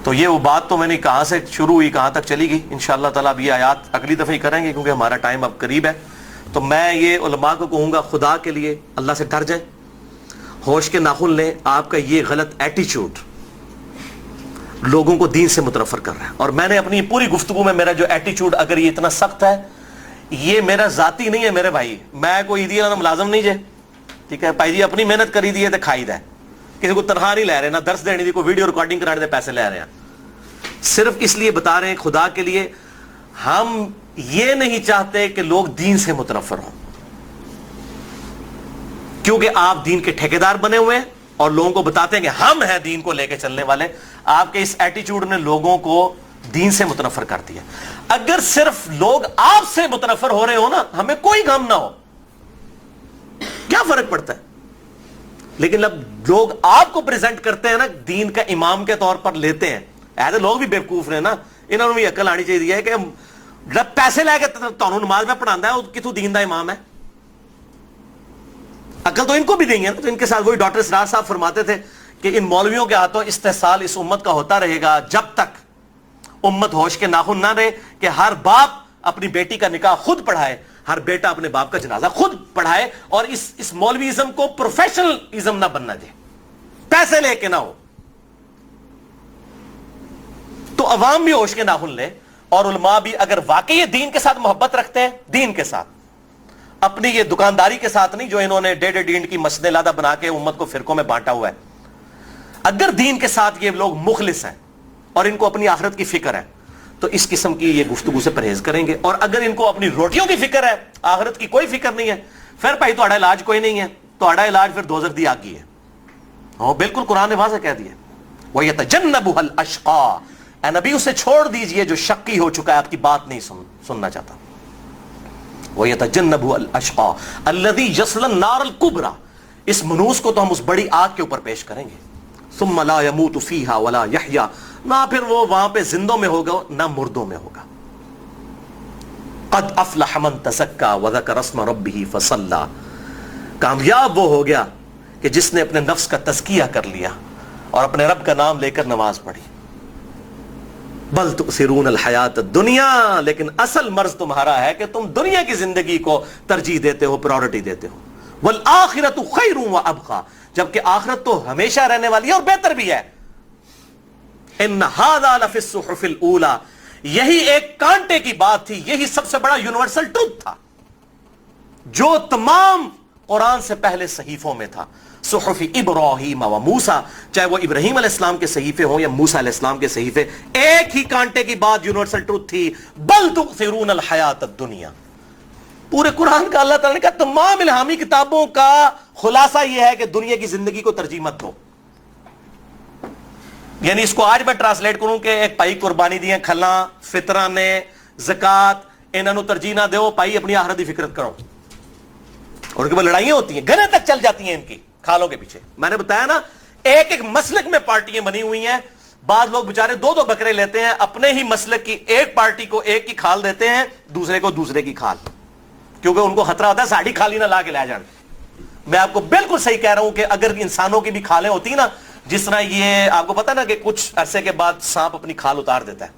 تو یہ وہ بات تو میں نے کہاں سے شروع ہوئی کہاں تک چلی گئی, انشاءاللہ تعالیٰ اب یہ آیات اگلی دفعہ ہی کریں گے کیونکہ ہمارا ٹائم اب قریب ہے. تو میں یہ علماء کو کہوں گا, خدا کے لیے اللہ سے ڈر جائیں, ہوش کے ناخن لیں. آپ کا یہ غلط ایٹیچیوڈ لوگوں کو دین سے متنفر کر رہا ہے. اور میں نے اپنی پوری گفتگو میں میرا جو ایٹیچیوڈ اگر یہ اتنا سخت ہے, یہ میرا ذاتی نہیں ہے میرے بھائی, میں کوئی عیدی والا ملازم نہیں جے, ٹھیک ہے بھائی جی, اپنی محنت کری دی ہے تو کھائی دا ہے, کسی کو تنخواہ نہیں لے رہے, نہ درس دینے دی, کوئی ویڈیو ریکارڈنگ کرانے دے پیسے لے رہے ہیں. صرف اس لیے بتا رہے ہیں خدا کے لیے, ہم یہ نہیں چاہتے کہ لوگ دین سے متنفر ہوں, کیونکہ آپ دین کے ٹھیکیدار بنے ہوئے ہیں اور لوگوں کو بتاتے ہیں کہ ہم ہیں دین کو لے کے چلنے والے. آپ کے اس ایٹیچیوڈ نے لوگوں کو دین سے متنفر کر دیا. اگر صرف لوگ آپ سے متنفر ہو رہے ہو نا, ہمیں کوئی غم نہ ہو, کیا فرق پڑتا ہے. لیکن اب لوگ آپ کو پریزنٹ کرتے ہیں نا دین کا امام کے طور پر لیتے ہیں, ایسے لوگ بھی بیوقوف نے نا, انہوں نے بھی عقل آنی چاہیے کہ جب پیسے لے کے تانوں نماز میں پڑھانا ہے, وہ کتوں دین دا امام ہے. عقل تو ان کو بھی دیں گے نا. تو ان کے ساتھ وہی ڈاکٹر اسرار صاحب فرماتے تھے کہ ان مولویوں کے ہاتھوں استحصال اس امت کا ہوتا رہے گا جب تک امت ہوش کے ناخن نہ رہے کہ ہر باپ اپنی بیٹی کا نکاح خود پڑھائے, ہر بیٹا اپنے باپ کا جنازہ خود پڑھائے, اور اس مولوی ازم کو پروفیشنل ازم نہ بننا دے, پیسے لے کے نہ ہو. تو عوام بھی ہوش کے ناخن لے, اور علماء بھی اگر واقعی یہ دین کے ساتھ محبت رکھتے ہیں, دین کے ساتھ, اپنی یہ دکانداری کے ساتھ نہیں جو انہوں نے ڈیڑھ ڈینڈ کی مسجدیں لادہ بنا کے امت کو فرقوں میں بانٹا ہوا ہے. اگر دین کے ساتھ یہ لوگ مخلص ہیں اور ان کو اپنی آخرت کی فکر ہے تو اس قسم کی یہ گفتگو سے پرہیز کریں گے. اور اگر ان کو اپنی روٹیوں کی فکر ہے, آخرت کی کوئی فکر نہیں ہے, پھر بھائی تہاڈا علاج کوئی نہیں ہے, تہاڈا علاج پھر دوزخ دی آگ ہی ہے. ہاں بالکل قرآن نے واضح کہہ دیا, وَيَتَجَنَّبُهَا الْأَشْقَى, اے نبی اسے چھوڑ دیجئے جو شقی ہو چکا ہے, آپ کی بات نہیں سننا چاہتا. وَيَتَجَنَّبُهَا الْأَشْقَى الَّذِي يَصْلَى النَّارَ الْكُبْرَى, اس منوس کو تو ہم اس بڑی آگ کے اوپر پیش کریں گے. ثُمَّ لَا يَمُوتُ فِيهَا وَلَا يَحْيَا, نہ پھر وہ وہاں پہ زندوں میں ہوگا نہ مردوں میں ہوگا. قَدْ أَفْلَحَ مَنْ تَزَكَّى وَذَكَرَ اسْمَ رَبِّهِ فَصَلَّى, کامیاب وہ ہو گیا کہ جس نے اپنے نفس کا تزکیہ کر لیا اور اپنے رب کا نام لے کر نماز پڑھی. بل تؤثرون الحیات الدنیا, لیکن اصل مرض تمہارا ہے کہ تم دنیا کی زندگی کو ترجیح دیتے ہو, پرائورٹی دیتے ہو. والآخرۃ خیر وابقیٰ, جبکہ آخرت تو ہمیشہ رہنے والی ہے اور بہتر بھی ہے. ان ھذا لفی الصحف الاولی, یہی ایک کانٹے کی بات تھی, یہی سب سے بڑا یونیورسل ٹروتھ تھا جو تمام قرآن سے پہلے صحیفوں میں تھا. صحف ابراہیم و موسیٰ، چاہے وہ ابراہیم علیہ السلام کے صحیفے ہوں یا موسیٰ علیہ السلام کے صحیفے، ایک ہی کانٹے کی بات یونیورسل ٹروتھ تھی، بل تؤثرون الحیات الدنیا۔ پورے قرآن کا اللہ تعالیٰ نے کہا تمام الہامی کتابوں کا خلاصہ یہ ہے کہ دنیا کی زندگی کو ترجیح مت دو۔ یعنی اس کو آج میں ٹرانسلیٹ کروں کہ ایک پائی قربانی دیے کھلا فطرانے زکات انہوں نے ترجیح نہ دو، پائی اپنی آخرت کی فکرت کرو۔ اور ان کے بعد لڑائیاں ہوتی ہیں، گھریں تک چل جاتی ہیں ان کی کھالوں کے پیچھے۔ میں نے بتایا نا ایک ایک مسلک میں پارٹیاں بنی ہوئی ہیں، بعض لوگ بیچارے دو دو بکرے لیتے ہیں، اپنے ہی مسلک کی ایک پارٹی کو ایک کی کھال دیتے ہیں، دوسرے کو دوسرے کی کھال، کیونکہ ان کو خطرہ ہوتا ہے ساڑھی کھالی نہ لا کے لے جان۔ میں آپ کو بالکل صحیح کہہ رہا ہوں کہ اگر انسانوں کی بھی کھالیں ہوتی نا، جس طرح یہ آپ کو پتا نا کہ کچھ عرصے کے بعد سانپ اپنی کھال اتار دیتا ہے،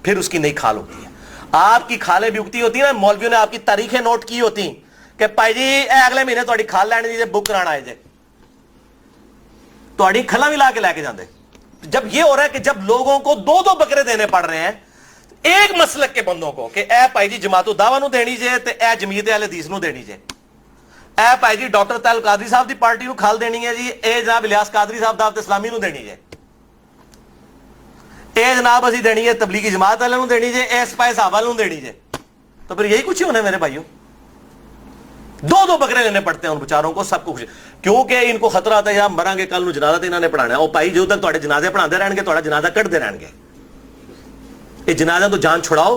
پھر اس کی نئی کھال ہوتی ہے، آپ کی کھالیں بھی اگتی ہوتی ہیں نا۔ مولویوں نے آپ کی تاریخیں نوٹ کی ہوتی کہ پائی جی اے اگلے مہینے تھوڑی کھال لینے دیجیے، بک کرانا آئے جائے، تھوڑی کھلا بھی لا کے لے کے جاندے۔ جب یہ ہو رہا ہے کہ جب لوگوں کو دو دو بکرے دینے پڑ رہے ہیں ایک مسلک کے بندوں کو کہ اے پائی جی جماعت الدعوہ نو دینی جے تے اے جمعیت اہل حدیث نو دینی جے، اے پائی جی ڈاکٹر طاہر قادری صاحب دی پارٹی نو کھال دینی ہے جی، اے جناب الیاس قادری صاحب دعوت اسلامی نو دینی جے، اے جناب اسی دینی ہے تبلیغی جماعت والے نو دینی جے، اے سپاہی صاحب والے نو دینی جے۔ تو پھر یہی کچھ ہی ہونا ہے میرے بھائیوں، دو دو بکرے لینے پڑتے ہیں ان بیچاروں کو، سب کو خوشی، کیونکہ ان کو خطرہ آتا ہے یا مریں گے کل نو جنازہ تے انہوں نے پڑھانا ہے، او بھائی جو تک تواڈے جنازے پڑھاندے رہن گے تواڈا جنازہ کٹدے رہن گے۔ یہ جنازہ تو جان چھڑاؤ،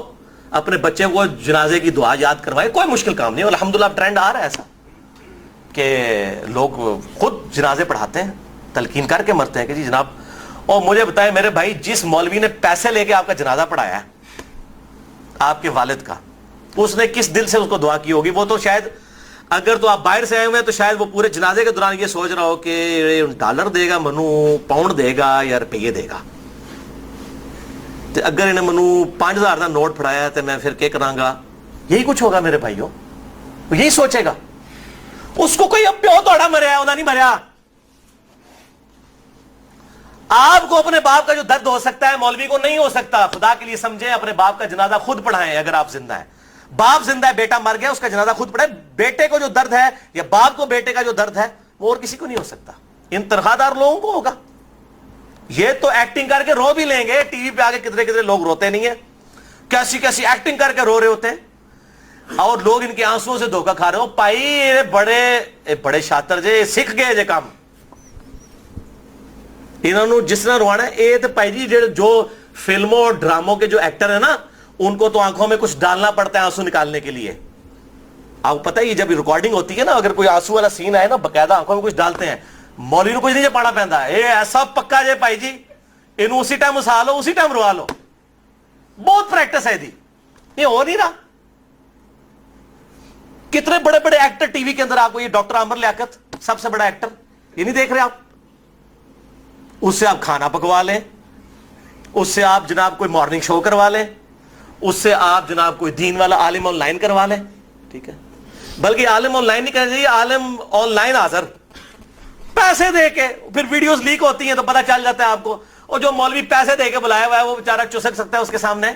اپنے بچے کو جنازے کی دعا یاد کروائے، کوئی مشکل کام نہیں۔ الحمدللہ ٹرینڈ آ رہا ہے ایسا کہ لوگ خود جنازے پڑھاتے ہیں، تلقین کر کے مرتے ہیں کہ جی جناب۔ اور مجھے بتائیں میرے بھائی، جس مولوی نے پیسے لے کے آپ کا جنازہ پڑھایا ہے آپ کے والد کا، اس نے کس دل سے اس کو دعا کی ہوگی؟ وہ تو شاید اگر تو آپ باہر سے آئے ہوئے ہیں تو شاید وہ پورے جنازے کے دوران یہ سوچ رہا ہو کہ ڈالر دے گا منو، پاؤنڈ دے گا یا روپیے دے گا، تو اگر انہیں منو 5000 کا نوٹ پڑھایا ہے تو میں پھر کیا کراں گا؟ یہی کچھ ہوگا میرے بھائیوں، وہ یہی سوچے گا۔ اس کو کوئی اب پیو توڑا مریا ہے، انہوں نہیں مریا۔ آپ کو اپنے باپ کا جو درد ہو سکتا ہے مولوی کو نہیں ہو سکتا۔ خدا کے لیے سمجھیں، اپنے باپ کا جنازہ خود پڑھائیں اگر آپ زندہ ہیں۔ باپ زندہ ہے، بیٹا مر گیا، اس کا جنازہ خود پڑھائیں۔ بیٹے کو جو درد ہے یا باپ کو بیٹے کا جو درد ہے وہ اور کسی کو نہیں ہو سکتا، ان تنخواہ دار لوگوں کو ہوگا۔ یہ تو ایکٹنگ کر کے رو بھی لیں گے، ٹی وی پہ آگے کتنے کتنے لوگ روتے نہیں ہیں، کیسی کیسی ایکٹنگ کر کے رو رہے ہوتے ہیں، اور لوگ ان کے آنسوؤں سے دھوکہ کھا رہے ہو۔ پائی بڑے شاطر جے سکھ گئے جے کام، انہوں نے جس طرح روانا ہے یہ تو پائی جی جو فلموں اور ڈراموں کے جو ایکٹر ہیں نا، ان کو تو آنکھوں میں کچھ ڈالنا پڑتا ہے آنسو نکالنے کے لیے۔ آپ کو پتہ ہی جب ریکارڈنگ ہوتی ہے نا، اگر کوئی آنسو والا سین آئے نا، باقاعدہ آنکھوں میں کچھ ڈالتے ہیں۔ مولوی نے کچھ نہیں پانا پہنتا ہے، یہ ایسا پکا جے پائی جی انہوں اسی ٹائم ہسا لو اسی ٹائم روا لو، بہت پریکٹس ہے دی، یہ ہو نہیں رہا۔ کتنے بڑے بڑے ایکٹر ٹی وی کے اندر آپ کو، یہ ڈاکٹر عامر لیاقت سب سے بڑا ایکٹر، یہ نہیں دیکھ رہے آپ؟ اس سے آپ کھانا پکوا لیں، اس سے آپ جناب کوئی مارننگ شو کروا لیں، اس سے آپ جناب کوئی دین والا عالم آن لائن کروا لیں، ٹھیک ہے؟ بلکہ عالم آن لائن نہیں کہنا چاہیے، عالم آن لائن حاضر، پیسے دے کے۔ پھر ویڈیوز لیک ہوتی ہیں تو پتہ چل جاتا ہے آپ کو، اور جو مولوی پیسے دے کے بلایا ہوا ہے وہ بیچارہ چسک سکتا ہے اس کے سامنے،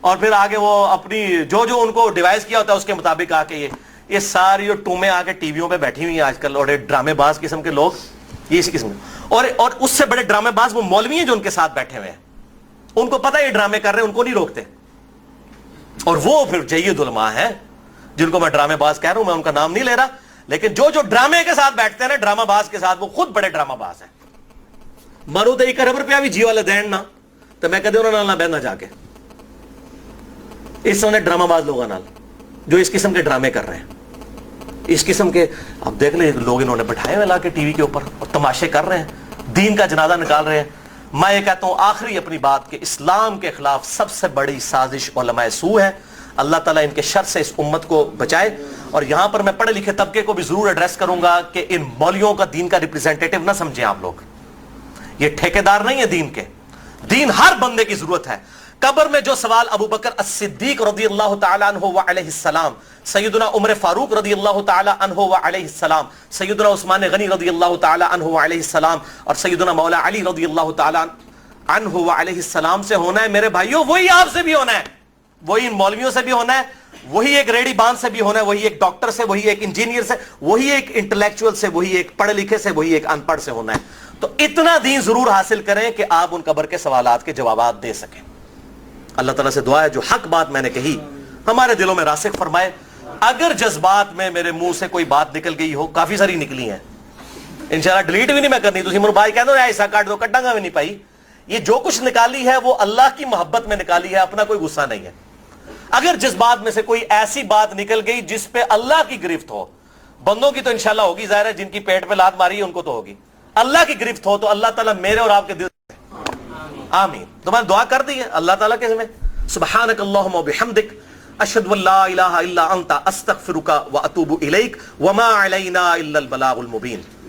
اور پھر آگے وہ اپنی جو ان کو ڈیوائز کیا ہوتا ہے اس کے مطابق آ کے یہ ساری ٹومیں آ کے ٹی ویوں پہ بیٹھی ہوئی ہیں آج کل، اور ڈرامے باز قسم کے لوگ، یہ اسی قسم کے، اور اس سے بڑے ڈرامے باز وہ مولوی ہیں جو ان کے ساتھ بیٹھے ہوئے ہیں، ان کو پتہ ہے یہ ڈرامے کر رہے ہیں، ان کو نہیں روکتے، اور وہ پھر جید علماء ہیں جن کو میں ڈرامے باز کہہ رہا ہوں، میں ان کا نام نہیں لے رہا، لیکن جو ڈرامے کے ساتھ بیٹھتے ہیں نا، ڈرامہ باز کے ساتھ، وہ خود بڑے ڈرامہ باز ہیں۔ مرو تو 1 ارب روپیہ بھی جی والے دین نا تو میں کہتے انہوں نے بہنا جا کے اس طرح ڈرامہ باز لوگوں نال جو اس قسم کے ڈرامے کر رہے ہیں، اس قسم کے اب دیکھ لیں لوگ انہوں نے بٹھائے ہوئے لا کے ٹی وی کے اوپر اور تماشے کر رہے ہیں، دین کا جنازہ نکال رہے ہیں۔ میں یہ کہتا ہوں آخری اپنی بات کہ اسلام کے خلاف سب سے بڑی سازش علماء سو ہے، اللہ تعالیٰ ان کے شر سے اس امت کو بچائے۔ اور یہاں پر میں پڑھے لکھے طبقے کو بھی ضرور ایڈریس کروں گا کہ ان مولیوں کا دین کا ریپریزنٹیٹو نہ سمجھیں آپ لوگ، یہ ٹھیکیدار نہیں ہے دین کے، دین ہر بندے کی ضرورت ہے۔ قبر میں جو سوال ابو بکر الصدیق رضی اللہ تعالی عنہ وعلیہ السلام، سیدنا عمر فاروق رضی اللہ تعالی عنہ وعلیہ السلام، سیدنا عثمان غنی رضی اللہ تعالی عنہ وعلیہ السلام، اور سیدنا مولا علی رضی اللہ تعالی عنہ وعلیہ السلام سے ہونا ہے میرے بھائیوں، وہی آپ سے بھی ہونا ہے، وہی ان مولویوں سے بھی ہونا ہے، وہی ایک ریڈی بان سے بھی ہونا ہے, وہی ایک ڈاکٹر سے, وہی ایک انجینئر سے, وہی ایک انٹلیکچوئل سے, وہی ایک پڑھے لکھے سے, وہی ایک ان پڑھ سے ہونا ہے. تو اتنا دین ضرور حاصل کریں کہ آپ ان قبر کے سوالات کے جوابات دے سکیں. اللہ تعالیٰ سے دعا ہے جو حق بات میں نے کہی ہمارے دلوں میں راسخ فرمائے. اگر جذبات میں میرے منہ سے کوئی بات نکل گئی ہو, کافی ساری نکلی ہیں انشاءاللہ, ڈیلیٹ بھی نہیں میں کرنی, تسی میرے بھائی کہہ دو ایسا کاٹ دو, کٹاں گا بھی نہیں پائی. یہ جو کچھ نکالی ہے وہ اللہ کی محبت میں نکالی ہے, اپنا کوئی غصہ نہیں ہے. اگر جذبات میں سے کوئی ایسی بات نکل گئی جس پہ اللہ کی گرفت ہو, بندوں کی تو انشاءاللہ ہوگی, ظاہر ہے جن کی پیٹ پہ لات ماری ہے ان کو تو ہوگی, اللہ کی گرفت ہو تو اللہ تعالیٰ میرے اور آپ کے دل سے آمین. تمہاری دعا کر دی ہے اللہ تعالیٰ کے میں, سبحانک اللہم و بحمدک اشہد ان لا الہ الا انت استغفرک و اتوب الیک وما علینا الا البلاغ المبین.